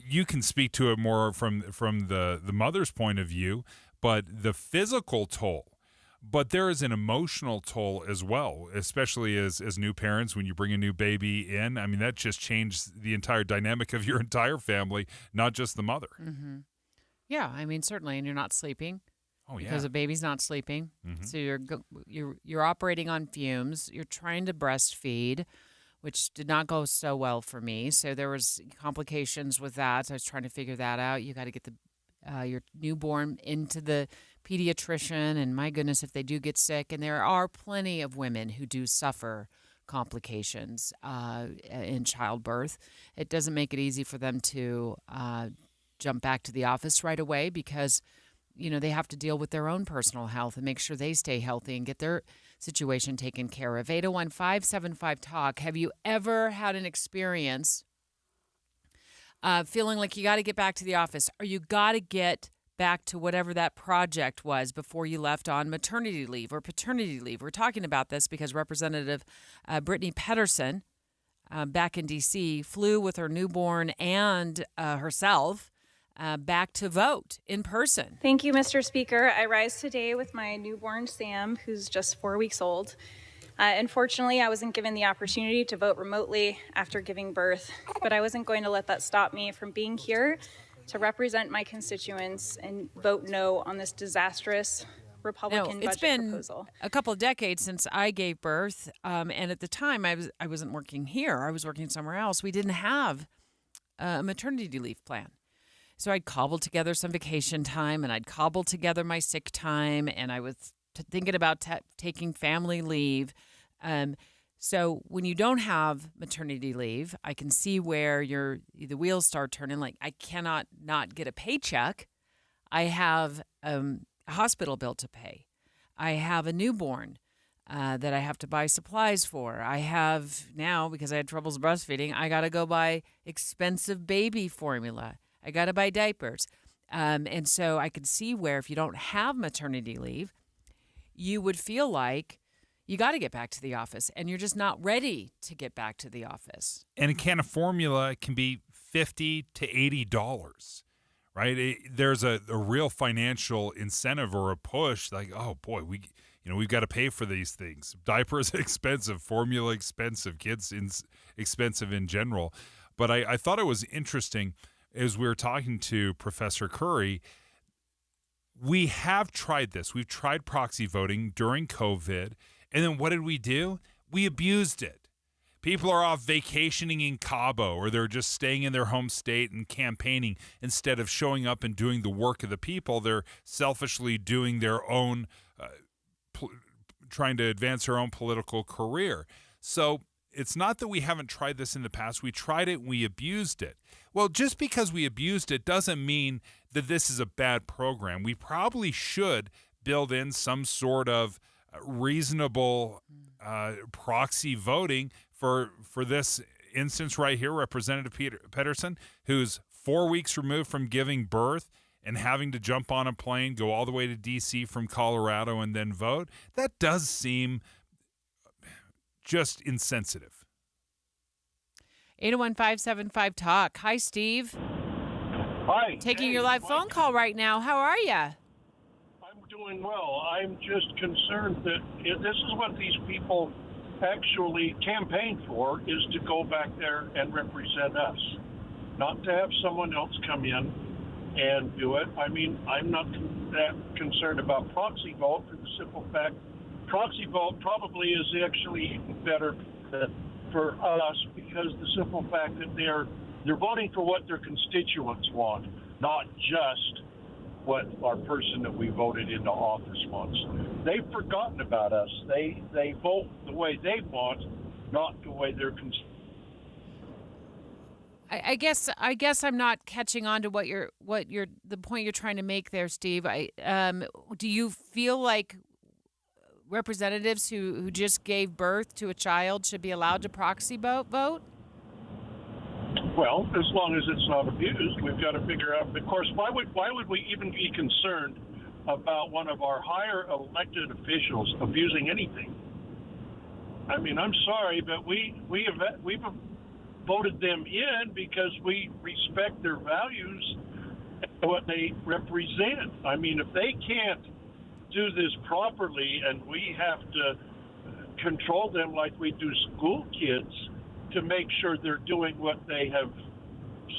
you can speak to it more from the mother's point of view, but the physical toll. But there is an emotional toll as well, especially as new parents when you bring a new baby in. I mean, that just changed the entire dynamic of your entire family, not just the mother. Mm-hmm. Yeah, I mean, certainly, and you're not sleeping. Oh, yeah. Because the baby's not sleeping. Mm-hmm. So you're operating on fumes. You're trying to breastfeed, which did not go so well for me. So there was complications with that. So I was trying to figure that out. You got to get your newborn into the pediatrician, and my goodness, if they do get sick, and there are plenty of women who do suffer complications in childbirth. It doesn't make it easy for them to jump back to the office right away because they have to deal with their own personal health and make sure they stay healthy and get their situation taken care of. 801-575-TALK. Have you ever had an experience feeling like you got to get back to the office, or you got to get back to whatever that project was before you left on maternity leave or paternity leave? We're talking about this because Representative Brittany Pedersen back in D.C. flew with her newborn and herself back to vote in person. Thank you, Mr. Speaker. I rise today with my newborn Sam, who's just 4 weeks old. Unfortunately, I wasn't given the opportunity to vote remotely after giving birth, but I wasn't going to let that stop me from being here to represent my constituents and vote no on this disastrous Republican budget proposal. It's been a couple of decades since I gave birth, and at the time I wasn't working here. I was working somewhere else. We didn't have a maternity leave plan. So I'd cobbled together some vacation time, and I'd cobbled together my sick time, and I was thinking about taking family leave. So when you don't have maternity leave, I can see where the wheels start turning. Like, I cannot not get a paycheck. I have a hospital bill to pay. I have a newborn that I have to buy supplies for. I have now, because I had troubles breastfeeding, I got to go buy expensive baby formula. I got to buy diapers. And so I could see where if you don't have maternity leave, you would feel like you got to get back to the office, and you're just not ready to get back to the office. And a can of formula can be $50 to $80, right? There's a real financial incentive or a push, like, oh boy, we've got to pay for these things. Diapers expensive, formula expensive, kids expensive in general. But I thought it was interesting as we were talking to Professor Curry. We have tried this. We've tried proxy voting during COVID. And then what did we do? We abused it. People are off vacationing in Cabo, or they're just staying in their home state and campaigning instead of showing up and doing the work of the people. They're selfishly doing their own, trying to advance their own political career. So it's not that we haven't tried this in the past. We tried it and we abused it. Well, just because we abused it doesn't mean that this is a bad program. We probably should build in some sort of reasonable proxy voting for this instance right here. Representative Pedersen, who's 4 weeks removed from giving birth and having to jump on a plane, go all the way to D.C. from Colorado and then vote. That does seem just insensitive. 801-575-TALK. Hi, Steve. Hi. Taking your live phone call right now. How are you? I'm doing well. I'm just concerned that this is what these people actually campaign for, is to go back there and represent us, not to have someone else come in and do it. I mean, I'm not that concerned about proxy vote for the simple fact proxy vote probably is actually better for us, because the simple fact that they're voting for what their constituents want, not just what our person that we voted into office wants. They've forgotten about us. They vote the way they want, not the way they're concerned. I guess I'm not catching on to the point you're trying to make there, Steve. Do you feel like representatives who just gave birth to a child should be allowed to proxy vote? Well, as long as it's not abused, we've got to figure out. Of course, why would we even be concerned about one of our higher elected officials abusing anything? I mean, I'm sorry, but we've voted them in because we respect their values and what they represent. I mean, if they can't do this properly and we have to control them like we do school kids to make sure they're doing what they have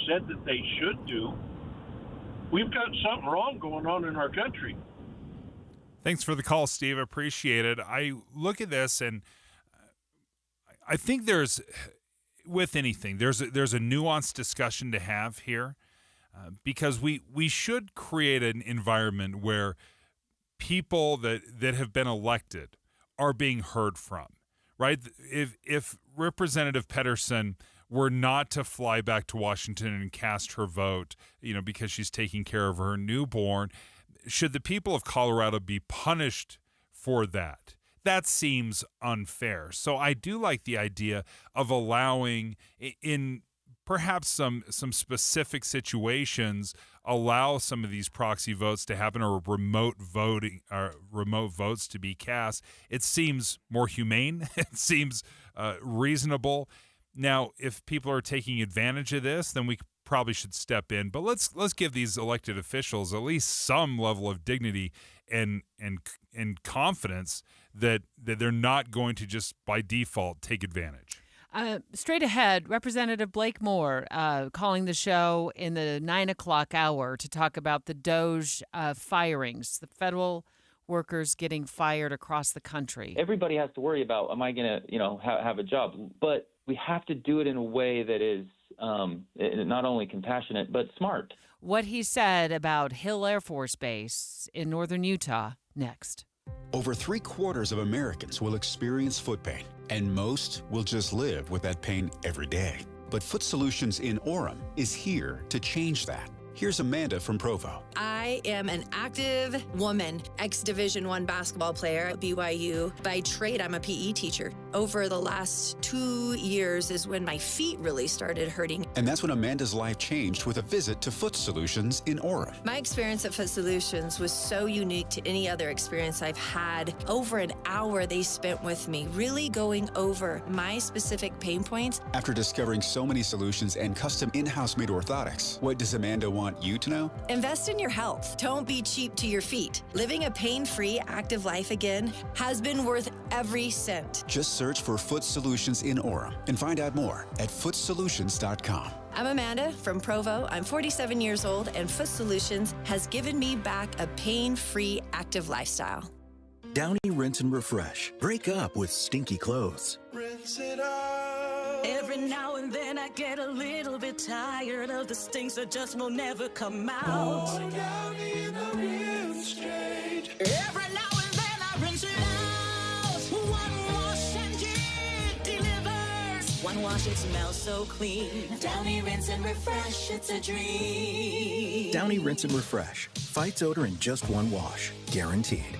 said that they should do, we've got something wrong going on in our country. Thanks for the call, Steve. Appreciate it. I look at this and I think with anything, there's a nuanced discussion to have here because we should create an environment where people that have been elected are being heard from, right? If Representative Pedersen were not to fly back to Washington and cast her vote, because she's taking care of her newborn, should the people of Colorado be punished for that? That seems unfair. So I do like the idea of allowing, in perhaps some specific situations, allow some of these proxy votes to happen or remote votes to be cast. It seems more humane. It seems reasonable. Now, if people are taking advantage of this, then we probably should step in. But let's give these elected officials at least some level of dignity and confidence that they're not going to just by default take advantage. Straight ahead, Representative Blake Moore calling the show in the 9 o'clock hour to talk about the DOJ firings, the federal workers getting fired across the country. Everybody has to worry about, am I going to, have a job? But we have to do it in a way that is not only compassionate, but smart. What he said about Hill Air Force Base in northern Utah, next. Over 3/4 of Americans will experience foot pain, and most will just live with that pain every day. But Foot Solutions in Orem is here to change that. Here's Amanda from Provo. I am an active woman, ex-Division I basketball player at BYU. By trade, I'm a PE teacher. Over the last 2 years is when my feet really started hurting. And that's when Amanda's life changed with a visit to Foot Solutions in Orem. My experience at Foot Solutions was so unique to any other experience I've had. Over an hour they spent with me, really going over my specific pain points. After discovering so many solutions and custom in-house made orthotics, what does Amanda want you to know? Invest in your health. Don't be cheap to your feet. Living a pain-free, active life again has been worth every cent. Just search for Foot Solutions in Orem and find out more at footsolutions.com. I'm Amanda from Provo. I'm 47 years old, and Foot Solutions has given me back a pain-free, active lifestyle. Downy Rinse and Refresh. Break up with stinky clothes. Rinse it out. Every now and then I get a little bit tired of the stinks that just will never come out. Every now and then I rinse it out. One wash and it delivers. One wash, it smells so clean. Downy Rinse and Refresh, it's a dream. Downy Rinse and Refresh. Fights odor in just one wash. Guaranteed.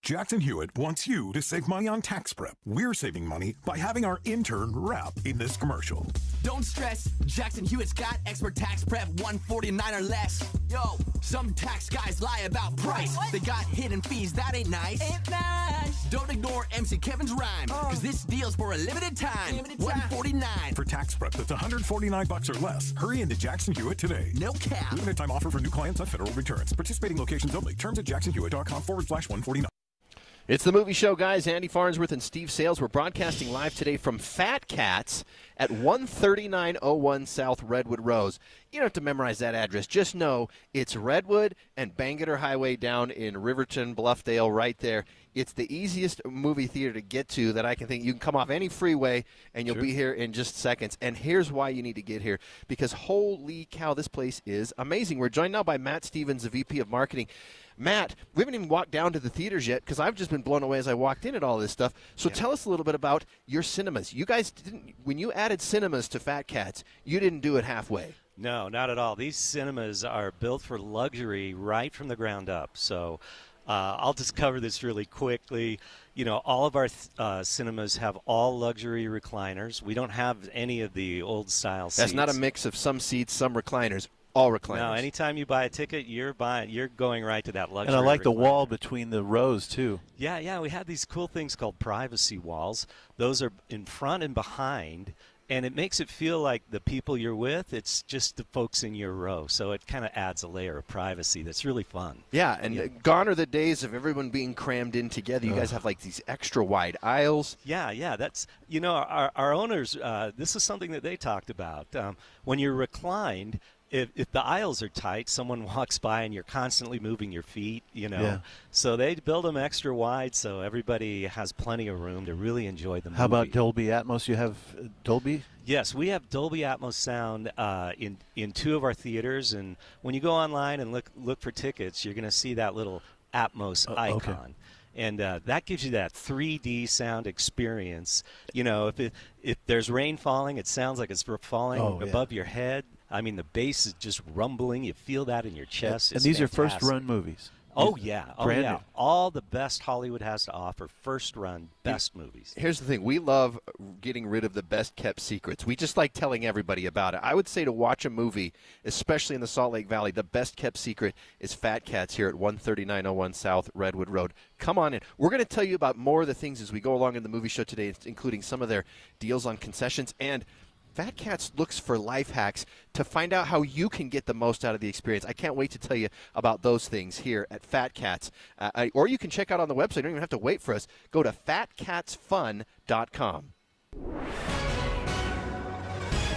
Jackson Hewitt wants you to save money on tax prep. We're saving money by having our intern rap in this commercial. Don't stress, Jackson Hewitt's got expert tax prep, $149 or less. Yo, some tax guys lie about price. They got hidden fees, that ain't nice. Ain't nice. Don't ignore MC Kevin's rhyme, cause this deal's for a limited time. $149. For tax prep that's $149 or less, hurry into Jackson Hewitt today. No cap. Limited time offer for new clients on federal returns. Participating locations only. Terms at jacksonhewitt.com/149. It's the movie show, guys. Andy Farnsworth and Steve Sales. We're broadcasting live today from Fat Cats at 13901 South Redwood Road. You don't have to memorize that address. Just know it's Redwood and Bangor Highway down in Riverton, Bluffdale, right there. It's the easiest movie theater to get to that I can think. You can come off any freeway, and you'll be here in just seconds. And here's why you need to get here, because holy cow, this place is amazing. We're joined now by Matt Stevens, the VP of Marketing. Matt, we haven't even walked down to the theaters yet because I've just been blown away as I walked in at all this stuff. So tell us a little bit about your cinemas. You guys didn't, when you added cinemas to Fat Cats, you didn't do it halfway. No, not at all. These cinemas are built for luxury right from the ground up. So I'll just cover this really quickly. You know, all of our cinemas have all luxury recliners. We don't have any of the old style seats. That's not a mix of some seats, some recliners. All recliners. No, anytime you buy a ticket, you're going right to that luxury. And I like the recliner. wall between the rows too. Yeah, we have these cool things called privacy walls. Those are in front and behind, and it makes it feel like the people you're with, it's just the folks in your row. So it kind of adds a layer of privacy that's really fun. Yeah, and gone are the days of everyone being crammed in together. You guys have like these extra wide aisles. Yeah, that's, you know, our owners, this is something that they talked about. When you're reclined, if the aisles are tight, someone walks by and you're constantly moving your feet, you know. Yeah. So they build them extra wide so everybody has plenty of room to really enjoy the movie. How about Dolby Atmos? You have Dolby? Yes, we have Dolby Atmos sound in 2 of our theaters. And when you go online and look for tickets, you're going to see that little Atmos icon. Okay. And that gives you that 3D sound experience. You know, if there's rain falling, it sounds like it's falling above your head. I mean, the bass is just rumbling. You feel that in your chest. And these are first-run movies. Oh, yeah. Brand new. All the best Hollywood has to offer, first-run, best movies. Here's the thing. We love getting rid of the best-kept secrets. We just like telling everybody about it. I would say to watch a movie, especially in the Salt Lake Valley, the best-kept secret is Fat Cats here at 13901 South Redwood Road. Come on in. We're going to tell you about more of the things as we go along in the movie show today, including some of their deals on concessions. And Fat Cats looks for life hacks to find out how you can get the most out of the experience. I can't wait to tell you about those things here at Fat Cats. Or you can check out on the website. You don't even have to wait for us. Go to fatcatsfun.com.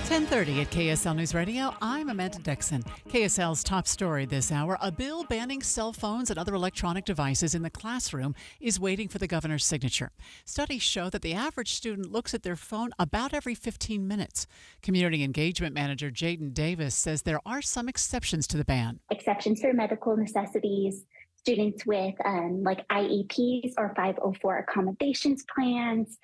10:30 at KSL News Radio. I'm Amanda Dixon. KSL's top story this hour: a bill banning cell phones and other electronic devices in the classroom is waiting for the governor's signature. Studies show that the average student looks at their phone about every 15 minutes. Community engagement manager Jaden Davis says there are some exceptions to the ban. Exceptions for medical necessities, students with like IEPs or 504 accommodations plans,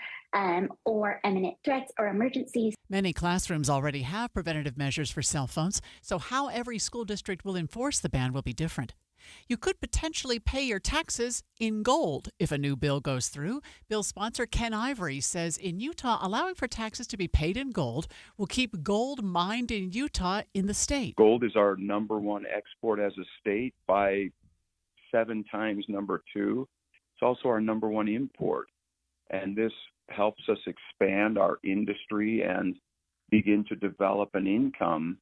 or imminent threats or emergencies. Many classrooms already have preventative measures for cell phones, so how every school district will enforce the ban will be different. You could potentially pay your taxes in gold if a new bill goes through. Bill sponsor Ken Ivory says in Utah, allowing for taxes to be paid in gold will keep gold mined in Utah in the state. Gold is our number one export as a state by 7 times number 2. It's also our number one import. And this helps us expand our industry and begin to develop an income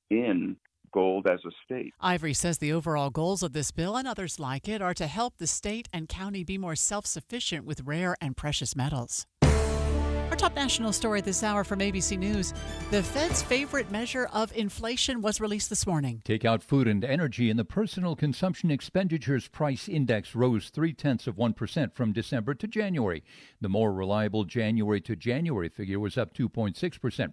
in gold as a state. Ivory says the overall goals of this bill and others like it are to help the state and county be more self-sufficient with rare and precious metals. Our top national story this hour from ABC News. The Fed's favorite measure of inflation was released this morning. Takeout food and energy and the personal consumption expenditures price index rose 0.3% from December to January. The more reliable January to January figure was up 2.6%.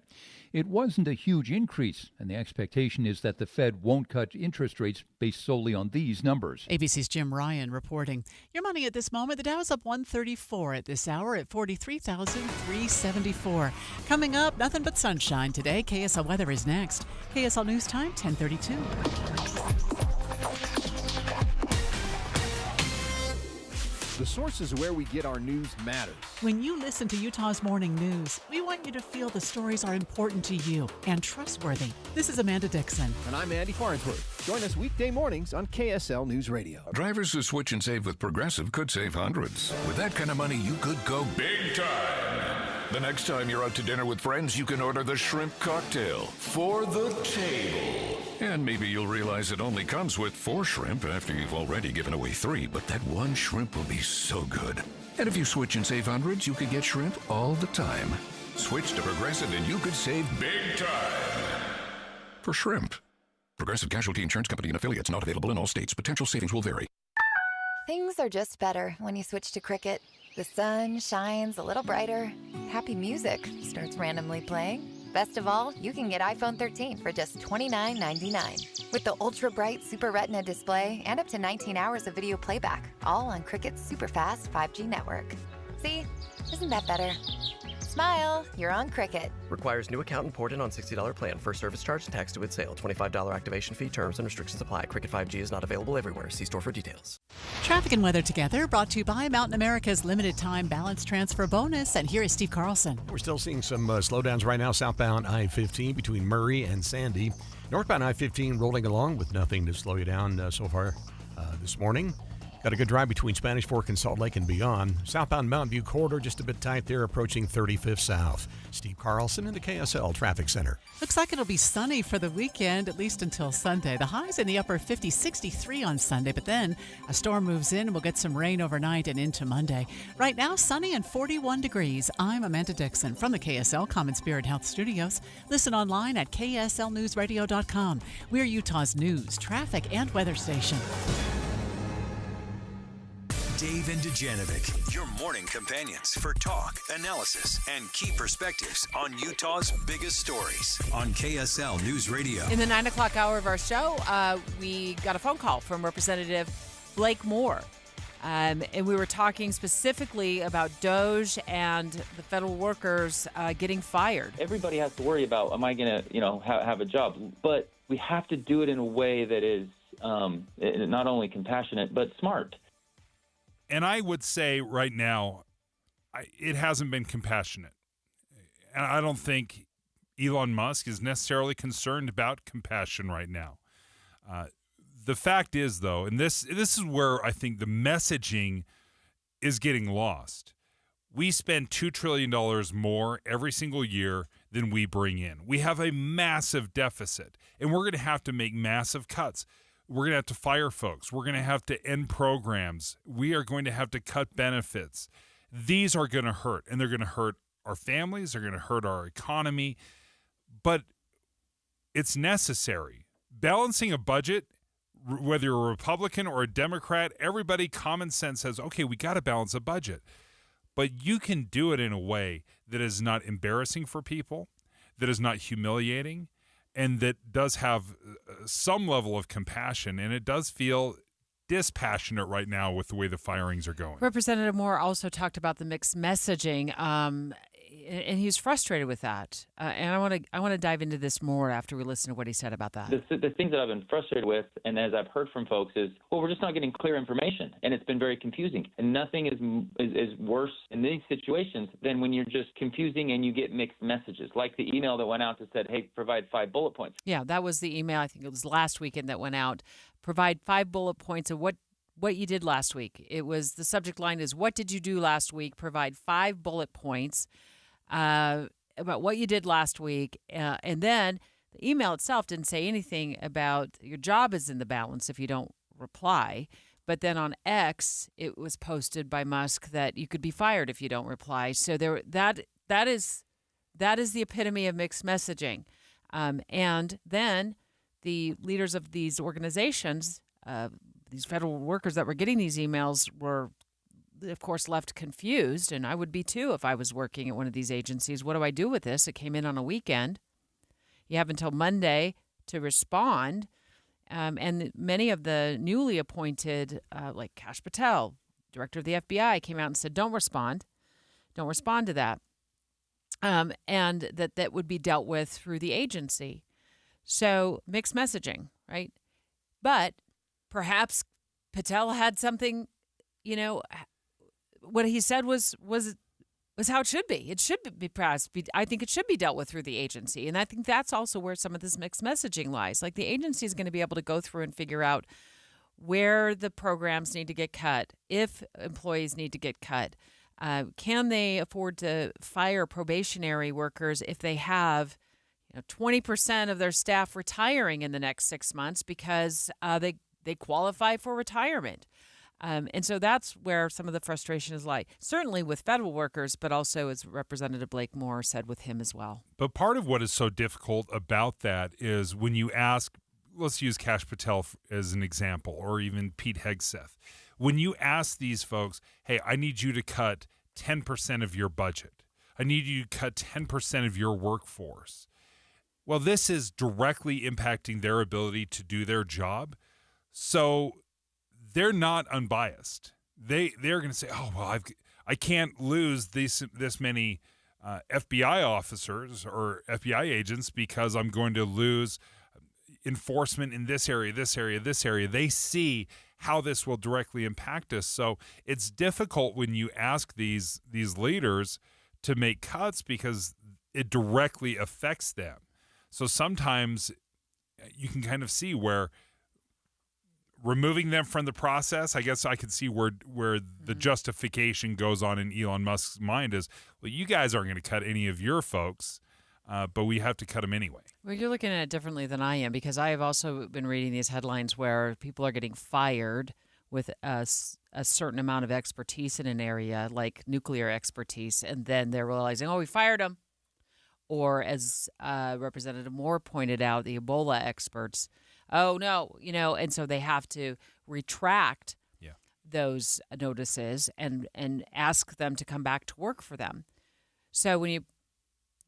It wasn't a huge increase, and the expectation is that the Fed won't cut interest rates based solely on these numbers. ABC's Jim Ryan reporting. Your money at this moment, the Dow is up 134 at this hour at 43,374. Coming up, nothing but sunshine today. KSL weather is next. KSL News Time, 10:32. The sources where we get our news matters. When you listen to Utah's Morning News, we want you to feel the stories are important to you and trustworthy. This is Amanda Dixon. And I'm Andy Farnsworth. Join us weekday mornings on KSL News Radio. Drivers who switch and save with Progressive could save hundreds. With that kind of money, you could go big time. The next time you're out to dinner with friends, you can order the shrimp cocktail for the table. And maybe you'll realize it only comes with 4 shrimp after you've already given away 3, but that one shrimp will be so good. And if you switch and save hundreds, you could get shrimp all the time. Switch to Progressive and you could save big time. For shrimp. Progressive Casualty Insurance Company and affiliates, not available in all states. Potential savings will vary. Things are just better when you switch to Cricket. The sun shines a little brighter. Happy music starts randomly playing. Best of all, you can get iPhone 13 for just $29.99. With the ultra-bright Super Retina display and up to 19 hours of video playback, all on Cricket's super-fast 5G network. See? Isn't that better? Smile, you're on Cricket. Requires new account imported on $60 plan. First service charge and tax to its sale. $25 activation fee. Terms and restrictions apply. Cricket 5G is not available everywhere. See store for details. Traffic and weather together, brought to you by Mountain America's limited time balance transfer bonus. And here is Steve Carlson. We're still seeing some slowdowns right now. Southbound I-15 between Murray and Sandy. Northbound I-15 rolling along with nothing to slow you down so far this morning. Got a good drive between Spanish Fork and Salt Lake and beyond. Southbound Mountain View corridor just a bit tight there, approaching 35th South. Steve Carlson in the KSL Traffic Center. Looks like it'll be sunny for the weekend, at least until Sunday. The high's in the upper 50s, 63 on Sunday, but then a storm moves in and we'll get some rain overnight and into Monday. Right now, sunny and 41 degrees. I'm Amanda Dixon from the KSL Common Spirit Health Studios. Listen online at kslnewsradio.com. We're Utah's news, traffic, and weather station. Dave and Dujanovic, your morning companions for talk, analysis, and key perspectives on Utah's biggest stories on KSL News Radio. In the 9 o'clock hour of our show, we got a phone call from Representative Blake Moore. And we were talking specifically about DOJ and the federal workers getting fired. Everybody has to worry about, am I going to, have a job? But we have to do it in a way that is not only compassionate, but smart. And I would say right now, it hasn't been compassionate. And I don't think Elon Musk is necessarily concerned about compassion right now. The fact is, though, and this is where I think the messaging is getting lost. We spend $2 trillion more every single year than we bring in. We have a massive deficit, and we're going to have to make massive cuts. We're going to have to fire folks. We're going to have to end programs. We are going to have to cut benefits. These are going to hurt, and they're going to hurt our families. They're going to hurt our economy. But it's necessary. Balancing a budget, whether you're a Republican or a Democrat, everybody, common sense says, okay, we got to balance a budget. But you can do it in a way that is not embarrassing for people, that is not humiliating, and that does have some level of compassion, and it does feel dispassionate right now with the way the firings are going. Representative Moore also talked about the mixed messaging, and he's frustrated with that. And I want to dive into this more after we listen to what he said about that. The things that I've been frustrated with, and as I've heard from folks, is, well, we're just not getting clear information, and it's been very confusing. And nothing is worse in these situations than when you're just confusing and you get mixed messages, like the email that went out that said, hey, provide 5 bullet points. Yeah, that was the email, I think it was last weekend, that went out. Provide 5 bullet points of what you did last week. It was, the subject line is, what did you do last week? Provide 5 bullet points about what you did last week. And then the email itself didn't say anything about your job is in the balance if you don't reply. But then on X, it was posted by Musk that you could be fired if you don't reply. So that is the epitome of mixed messaging. And then the leaders of these organizations, these federal workers that were getting these emails, were, of course, left confused. And I would be too if I was working at one of these agencies. What do I do with this? It came in on a weekend. You have until Monday to respond. And many of the newly appointed, like Kash Patel, director of the FBI, came out and said, don't respond. Don't respond to that. And that would be dealt with through the agency. So mixed messaging, right? But perhaps Patel had something, what he said was how it should be. It should be perhaps. I think it should be dealt with through the agency. And I think that's also where some of this mixed messaging lies. Like, the agency is going to be able to go through and figure out where the programs need to get cut, if employees need to get cut, Can they afford to fire probationary workers if they have 20% of their staff retiring in the next 6 months because they qualify for retirement? And so that's where some of the frustration is like, certainly with federal workers, but also, as Representative Blake Moore said, with him as well. But part of what is so difficult about that is when you ask, let's use Kash Patel as an example, or even Pete Hegseth. When you ask these folks, hey, I need you to cut 10% of your budget. I need you to cut 10% of your workforce. Well, this is directly impacting their ability to do their job. So they're not unbiased. They're going to say, oh, well, I can't lose this many FBI officers or FBI agents because I'm going to lose enforcement in this area, this area, this area. They see how this will directly impact us. So it's difficult when you ask these leaders to make cuts because it directly affects them. So sometimes you can kind of see where removing them from the process, I guess I could see where the justification goes on in Elon Musk's mind is, well, you guys aren't going to cut any of your folks, but we have to cut them anyway. Well, you're looking at it differently than I am, because I have also been reading these headlines where people are getting fired with a certain amount of expertise in an area, like nuclear expertise, and then they're realizing, oh, we fired them. Or as Representative Moore pointed out, the Ebola experts, oh, no, and so they have to retract those notices and ask them to come back to work for them. So when you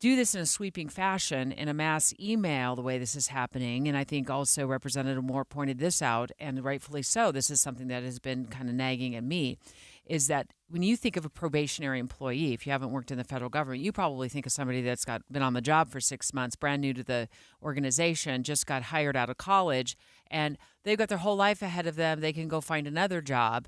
do this in a sweeping fashion, in a mass email, the way this is happening, and I think also Representative Moore pointed this out, and rightfully so, this is something that has been kind of nagging at me, is that when you think of a probationary employee, if you haven't worked in the federal government, you probably think of somebody that's been on the job for 6 months, brand new to the organization, just got hired out of college, and they've got their whole life ahead of them. They can go find another job.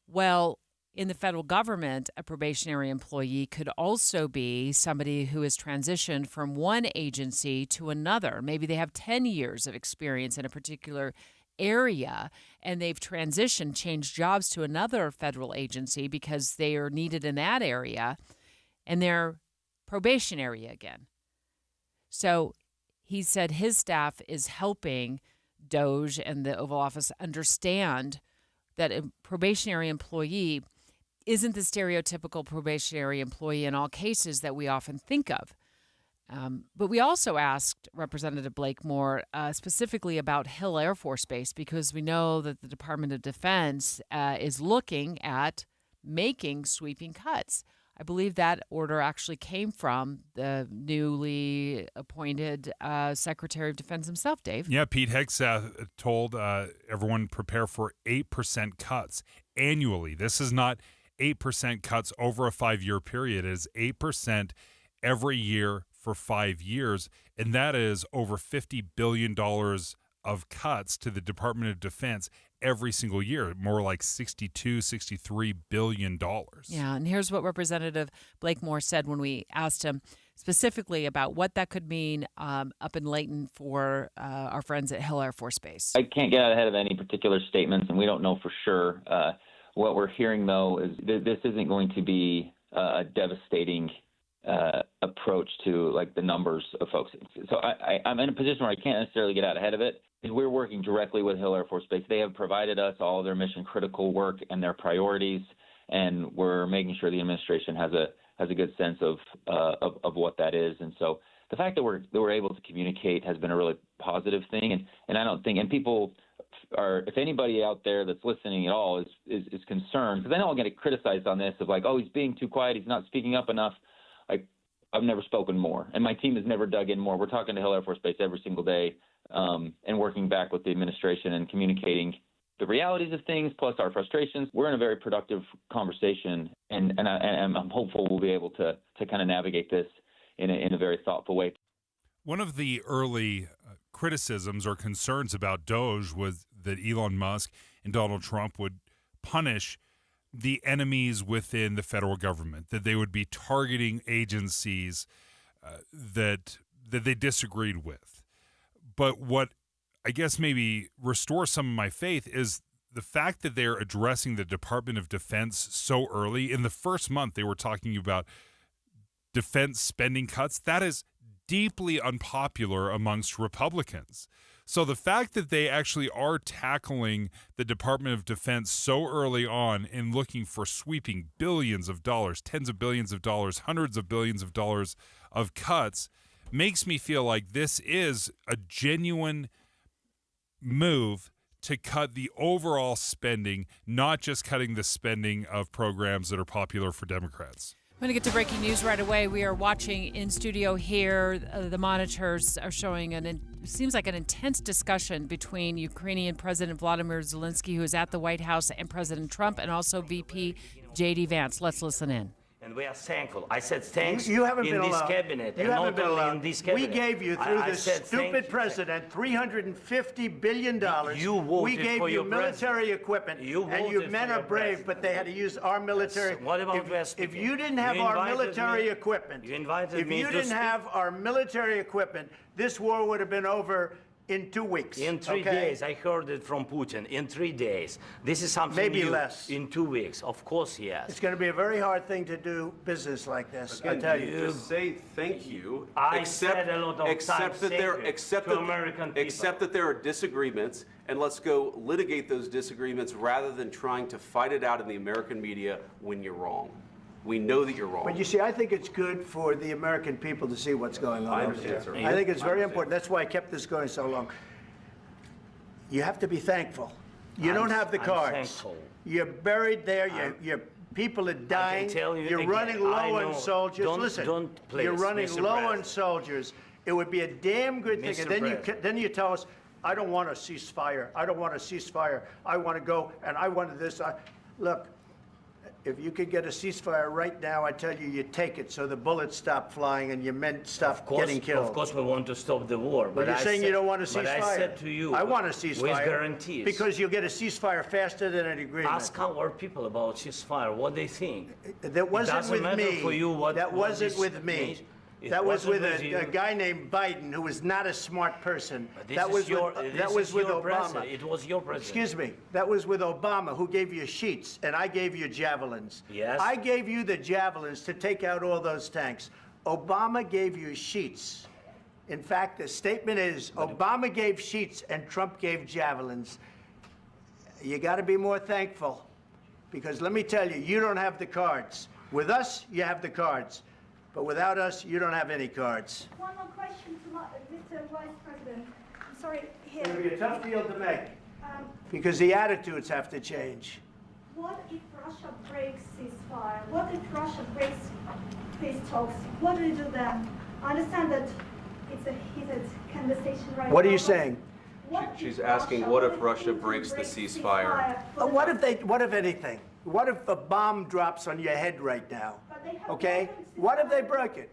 Well, in the federal government, a probationary employee could also be somebody who has transitioned from one agency to another. Maybe they have 10 years of experience in a particular area, and they've changed jobs to another federal agency because they are needed in that area, and they're probationary again. So he said his staff is helping DOJ and the Oval Office understand that a probationary employee isn't the stereotypical probationary employee in all cases that we often think of. But we also asked Representative Blake Moore specifically about Hill Air Force Base, because we know that the Department of Defense is looking at making sweeping cuts. I believe that order actually came from the newly appointed Secretary of Defense himself, Dave. Yeah, Pete Hegseth told everyone prepare for 8% cuts annually. This is not 8% cuts over a 5-year period. It is 8% every year for 5 years, and that is over $50 billion of cuts to the Department of Defense every single year, more like $63 billion. Yeah, and here's what Representative Blake Moore said when we asked him specifically about what that could mean up in Layton for our friends at Hill Air Force Base. I can't get out ahead of any particular statements, and we don't know for sure. What we're hearing, though, is this isn't going to be a devastating approach to like the numbers of folks. So I'm in a position where I can't necessarily get out ahead of it. We're working directly with Hill Air Force Base. They have provided us all of their mission critical work and their priorities, and we're making sure the administration has a good sense of what that is. And so the fact that we're able to communicate has been a really positive thing. And I don't think, and people are, if anybody out there that's listening at all is concerned, because I know I'll get criticized on this of like, oh, he's being too quiet, he's not speaking up enough. I've never spoken more, and my team has never dug in more. We're talking to Hill Air Force Base every single day, and working back with the administration and communicating the realities of things plus our frustrations. We're in a very productive conversation, and I'm hopeful we'll be able to kind of navigate this in a very thoughtful way. One of the early criticisms or concerns about DOJ was that Elon Musk and Donald Trump would punish the enemies within the federal government, that they would be targeting agencies that they disagreed with. But what I guess maybe restores some of my faith is the fact that they're addressing the Department of Defense so early, in the first month they were talking about defense spending cuts, that is deeply unpopular amongst Republicans. So the fact that they actually are tackling the Department of Defense so early on and looking for sweeping billions of dollars, tens of billions of dollars, hundreds of billions of dollars of cuts makes me feel like this is a genuine move to cut the overall spending, not just cutting the spending of programs that are popular for Democrats. I'm going to get to breaking news right away. We are watching in studio here. The monitors are showing seems like an intense discussion between Ukrainian President Vladimir Zelensky, who is at the White House, and President Trump, and also VP J.D. Vance. Let's listen in. And we are thankful. I said thanks you haven't in been this allowed. cabinet. You and haven't not been only allowed. in this cabinet. We gave you, through I this said stupid president, $350 billion. You voted we gave for you your military equipment. And you men are brave, but they had to use our military. Yes. What about if you didn't have our military equipment, you invited if me you to didn't speak. have our military equipment, this war would have been over in 2 weeks. In 3 days, I heard it from Putin. In 3 days. This is something Maybe new. less. In 2 weeks. Of course, yes. It's going to be a very hard thing to do business like this. I tell you. Just say thank you. I said a lot of times that there, thank you accept to that, American people. accept that there are disagreements, and let's go litigate those disagreements rather than trying to fight it out in the American media when you're wrong. We know that you're wrong. But you see, I think it's good for the American people to see what's going on. I over understand, there. sir. I think it's I very understand. important. That's why I kept this going so long. You have to be thankful. You don't have the I'm cards. thankful. You're buried there. Your people are dying. tell you You're again, running I low know. on soldiers. Don't- don't, please, you're running Mr. low on President. soldiers. It would be a damn good thing. Mr. And President. then you tell us, I don't want a ceasefire. I don't want a ceasefire. I want to go, and I wanted this. Look, if you could get a ceasefire right now, I tell you, you take it so the bullets stop flying and your men stop getting killed. Of course, we want to stop the war. But you're saying you don't want a ceasefire. But I said to you, I want a ceasefire. with guarantees. Because you'll get a ceasefire faster than an agreement. Ask our people about ceasefire, what they think. That wasn't it doesn't with matter me. For you what, that what wasn't this with me. means. It That was with wasn't you. a guy named Biden, who was not a smart person. This That is was your- with, this that was is with your Obama. president. It was your president. Excuse me. That was with Obama, who gave you sheets, and I gave you javelins. Yes. I gave you the javelins to take out all those tanks. Obama gave you sheets. In fact, the statement is Obama gave sheets and Trump gave javelins. You got to be more thankful, because let me tell you, you don't have the cards. With us, you have the cards. But without us, you don't have any cards. One more question to Mr. Vice President. I'm sorry, here. It's going to be a tough deal to make, because the attitudes have to change. What if Russia breaks ceasefire? What if Russia breaks peace talks? What do you do then? I understand that it's a heated conversation right now. What are you but saying? She's asking, what if Russia breaks the ceasefire? What if anything? What if a bomb drops on your head right now? Okay? What if they broke it?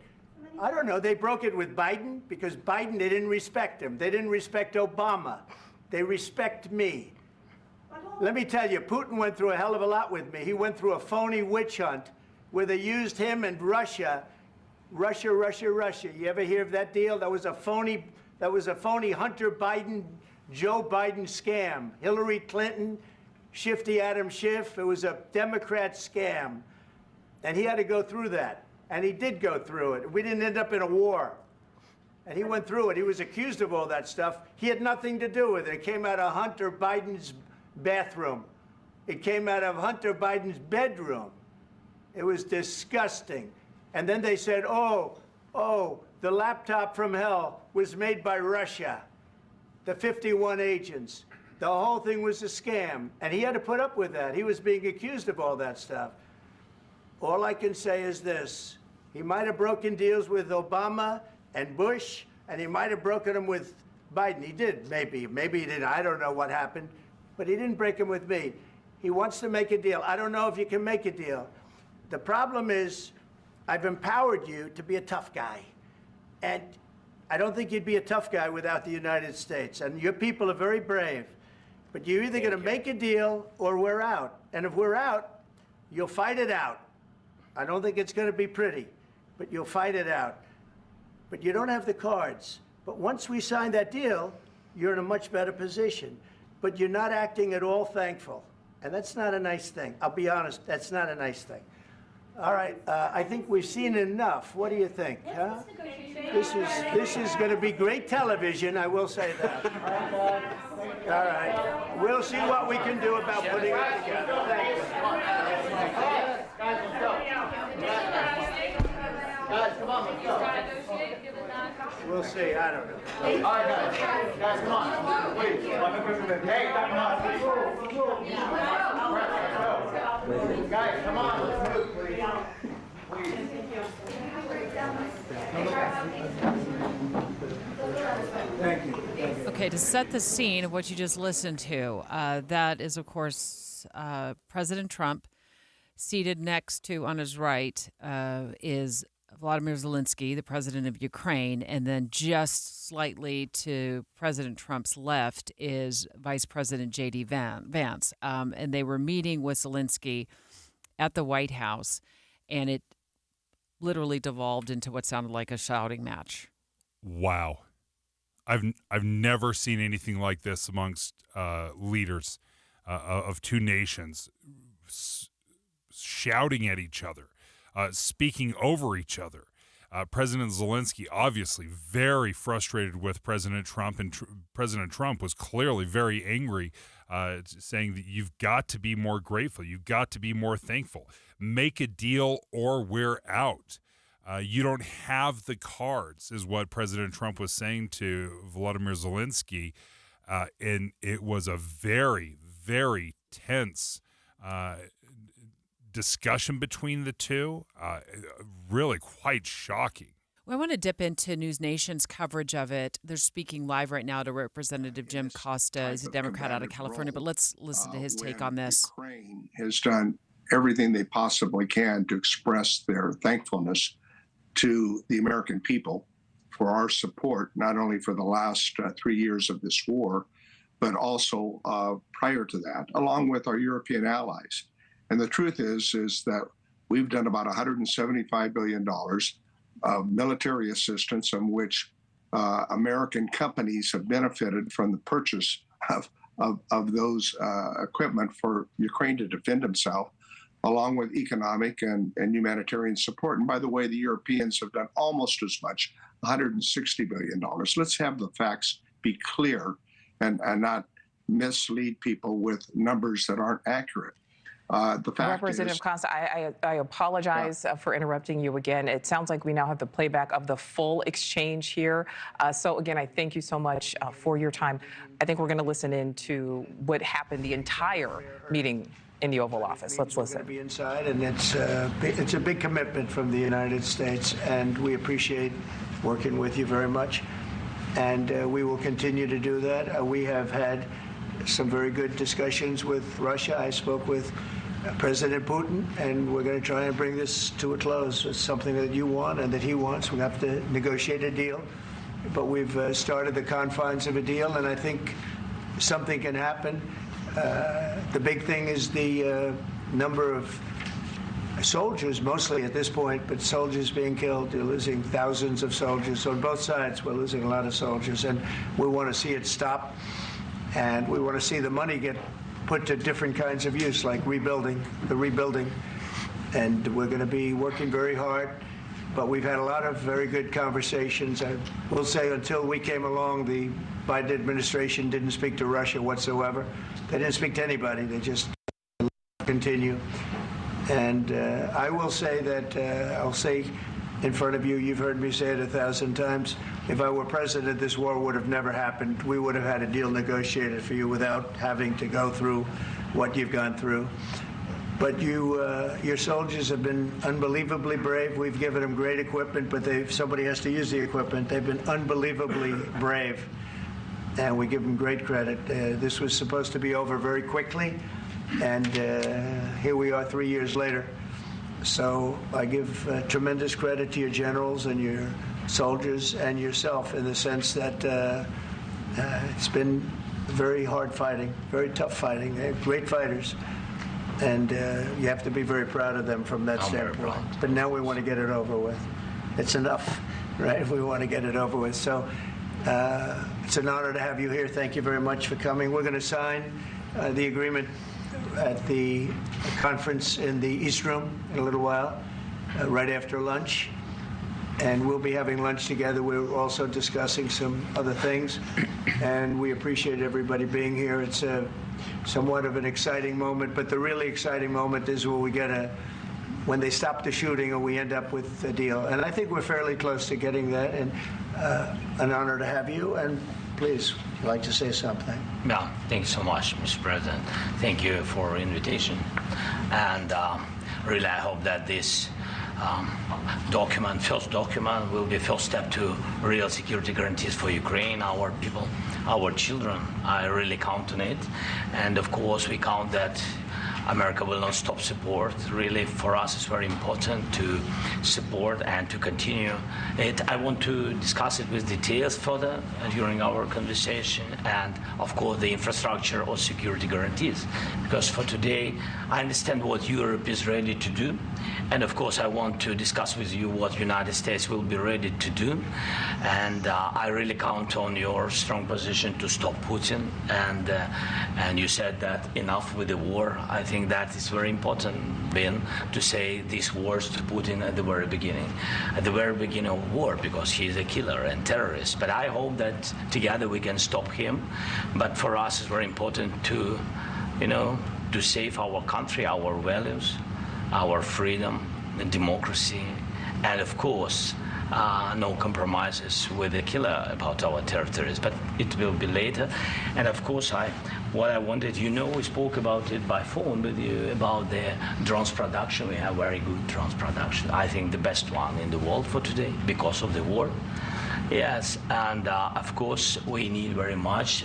I don't know. They broke it with Biden because Biden, they didn't respect him. They didn't respect Obama. They respect me. Let me tell you, Putin went through a hell of a lot with me. He went through a phony witch hunt where they used him and Russia. Russia. You ever hear of that deal? That was a phony Hunter Biden, Joe Biden scam. Hillary Clinton, Shifty Adam Schiff. It was a Democrat scam. And he had to go through that. And he did go through it. We didn't end up in a war. And he went through it. He was accused of all that stuff. He had nothing to do with it. It came out of Hunter Biden's bathroom. It came out of Hunter Biden's bedroom. It was disgusting. And then they said, oh, the laptop from hell was made by Russia, the 51 agents. The whole thing was a scam. And he had to put up with that. He was being accused of all that stuff. All I can say is this. He might have broken deals with Obama and Bush, and he might have broken them with Biden. He did, maybe. Maybe he didn't. I don't know what happened. But he didn't break them with me. He wants to make a deal. I don't know if you can make a deal. The problem is I've empowered you to be a tough guy. And I don't think you'd be a tough guy without the United States. And your people are very brave. But you're either going to make a deal or we're out. And if we're out, you'll fight it out. I don't think it's going to be pretty, but you'll fight it out. But you don't have the cards. But once we sign that deal, you're in a much better position. but you're not acting at all thankful. And that's not a nice thing. I'll be honest, that's not a nice thing. All right, I think we've seen enough. What do you think? Huh? This is going to be great television, I will say that. All right, we'll see what we can do about putting it together. Thank you. Guys, let's go. Guys, come on, let's go. We'll see, I don't know. All right, guys, come on. Please, hey, come on. Guys, come on, let's move, please. Thank you. Okay, to set the scene of what you just listened to, that is, of course, President Trump. Seated next to, on his right, is Vladimir Zelensky, the president of Ukraine, and then just slightly to President Trump's left is Vice President J.D. Vance. And they were meeting with Zelensky at the White House, and it literally devolved into what sounded like a shouting match. Wow. I've never seen anything like this amongst leaders of two nations shouting at each other, speaking over each other. President Zelensky obviously very frustrated with President Trump, and President Trump was clearly very angry, saying that you've got to be more grateful, you've got to be more thankful, make a deal or we're out. You don't have the cards, is what President Trump was saying to Volodymyr Zelensky, and it was a very, very tense discussion between the two, really quite shocking. Well, I want to dip into News Nation's coverage of it. They're speaking live right now to Representative Jim Costa. He's a Democrat out of California, but let's listen to his take on this. Ukraine has done everything they possibly can to express their thankfulness to the American people for our support, not only for the last 3 years of this war, but also prior to that, along with our European allies. And the truth is that we've done about $175 billion of military assistance, in which American companies have benefited from the purchase of those equipment for Ukraine to defend itself, along with economic and humanitarian support. And by the way, the Europeans have done almost as much, $160 billion. Let's have the facts be clear and not mislead people with numbers that aren't accurate. The fact Representative Costa, I apologize for interrupting you again. It sounds like we now have the playback of the full exchange here. So again, I thank you so much for your time. I think we're going to listen in to what happened the entire meeting in the Oval Office. Let's listen. We're going to be inside, and it's a big commitment from the United States, and we appreciate working with you very much. And we will continue to do that. We have had some very good discussions with Russia. I spoke with President Putin, and we're going to try and bring this to a close. It's something that you want and that he wants. We have to negotiate a deal, but we've started the confines of a deal, and I think something can happen. The big thing is the number of soldiers, mostly at this point, but soldiers being killed. You're losing thousands of soldiers. So on both sides, we're losing a lot of soldiers, and we want to see it stop. And we want to see the money get put to different kinds of use, like the rebuilding. And we're going to be working very hard. But we've had a lot of very good conversations. I will say until we came along, the Biden administration didn't speak to Russia whatsoever. They didn't speak to anybody. They just continue. And I will say that, I'll say in front of you, you've heard me say it 1,000 times, if I were president, this war would have never happened. We would have had a deal negotiated for you without having to go through what you've gone through. But your soldiers have been unbelievably brave. We've given them great equipment, but somebody has to use the equipment. They've been unbelievably brave, and we give them great credit. This was supposed to be over very quickly, and here we are 3 years later. So I give tremendous credit to your generals and your soldiers and yourself, in the sense that it's been very hard fighting, very tough fighting. They're great fighters. And you have to be very proud of them from that standpoint. But now we want to get it over with. It's enough, right? We want to get it over with. So It's an honor to have you here. Thank you very much for coming. We're going to sign the agreement at the conference in the East Room in a little while, right after lunch. And we'll be having lunch together. We're also discussing some other things. And we appreciate everybody being here. It's somewhat of an exciting moment, but the really exciting moment is when they stop the shooting or we end up with a deal. And I think we're fairly close to getting that, and an honor to have you. And please, would you like to say something? Yeah, thank you so much, Mr. President. Thank you for the invitation. And really, I hope that this first document will be a first step to real security guarantees for Ukraine, our people, our children. I really count on it. And of course, we count that America will not stop support. Really, for us, it's very important to support and to continue it. I want to discuss it with details further during our conversation, and of course, the infrastructure or security guarantees. Because for today, I understand what Europe is ready to do, and of course, I want to discuss with you what the United States will be ready to do. And I really count on your strong position to stop Putin. And you said that enough with the war. I think that is very important, Ben, to say these words to Putin at the very beginning of war, because he is a killer and terrorist. But I hope that together we can stop him. But for us, it's very important to, to save our country, our values, our freedom and democracy, and of course, no compromises with the killer about our territories, but it will be later. And of course, what I wanted, we spoke about it by phone with you about the drones production. We have very good drones production. I think the best one in the world for today because of the war. Yes, and of course, we need very much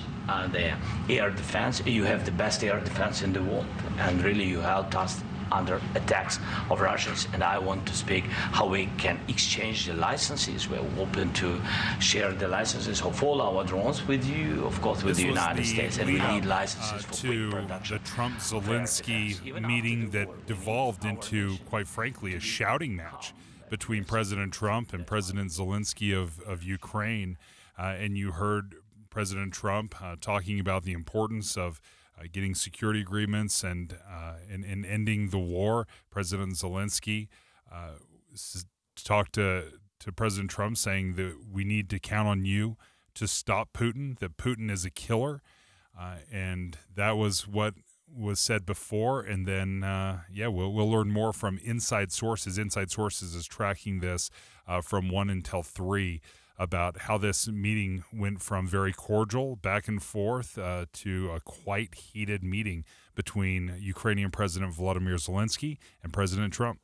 the air defense. You have the best air defense in the world, and really you helped us under attacks of Russians, and I want to speak how we can exchange the licenses. We're open to share the licenses of all our drones with you, of course, with the United States, and we need licenses for quick production. The Trump-Zelensky meeting that devolved into, quite frankly, a shouting match between President Trump and President Zelensky of Ukraine, and you heard President Trump talking about the importance of getting security agreements and ending the war. President Zelensky talked to President Trump saying that we need to count on you to stop Putin, that Putin is a killer. And that was what was said before. And then, we'll learn more from Inside Sources. Inside Sources is tracking this from 1 until 3. About how this meeting went from very cordial back and forth to a quite heated meeting between Ukrainian President Volodymyr Zelensky and President Trump.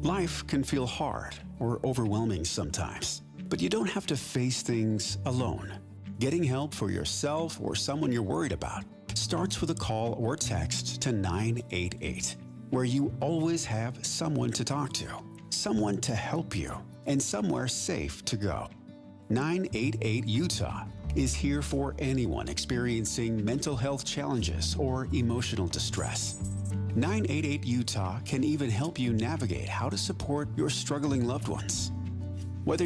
Life can feel hard or overwhelming sometimes, but you don't have to face things alone. Getting help for yourself or someone you're worried about starts with a call or text to 988, where you always have someone to talk to, someone to help you, and somewhere safe to go. 988 Utah is here for anyone experiencing mental health challenges or emotional distress. 988 Utah can even help you navigate how to support your struggling loved ones. Whether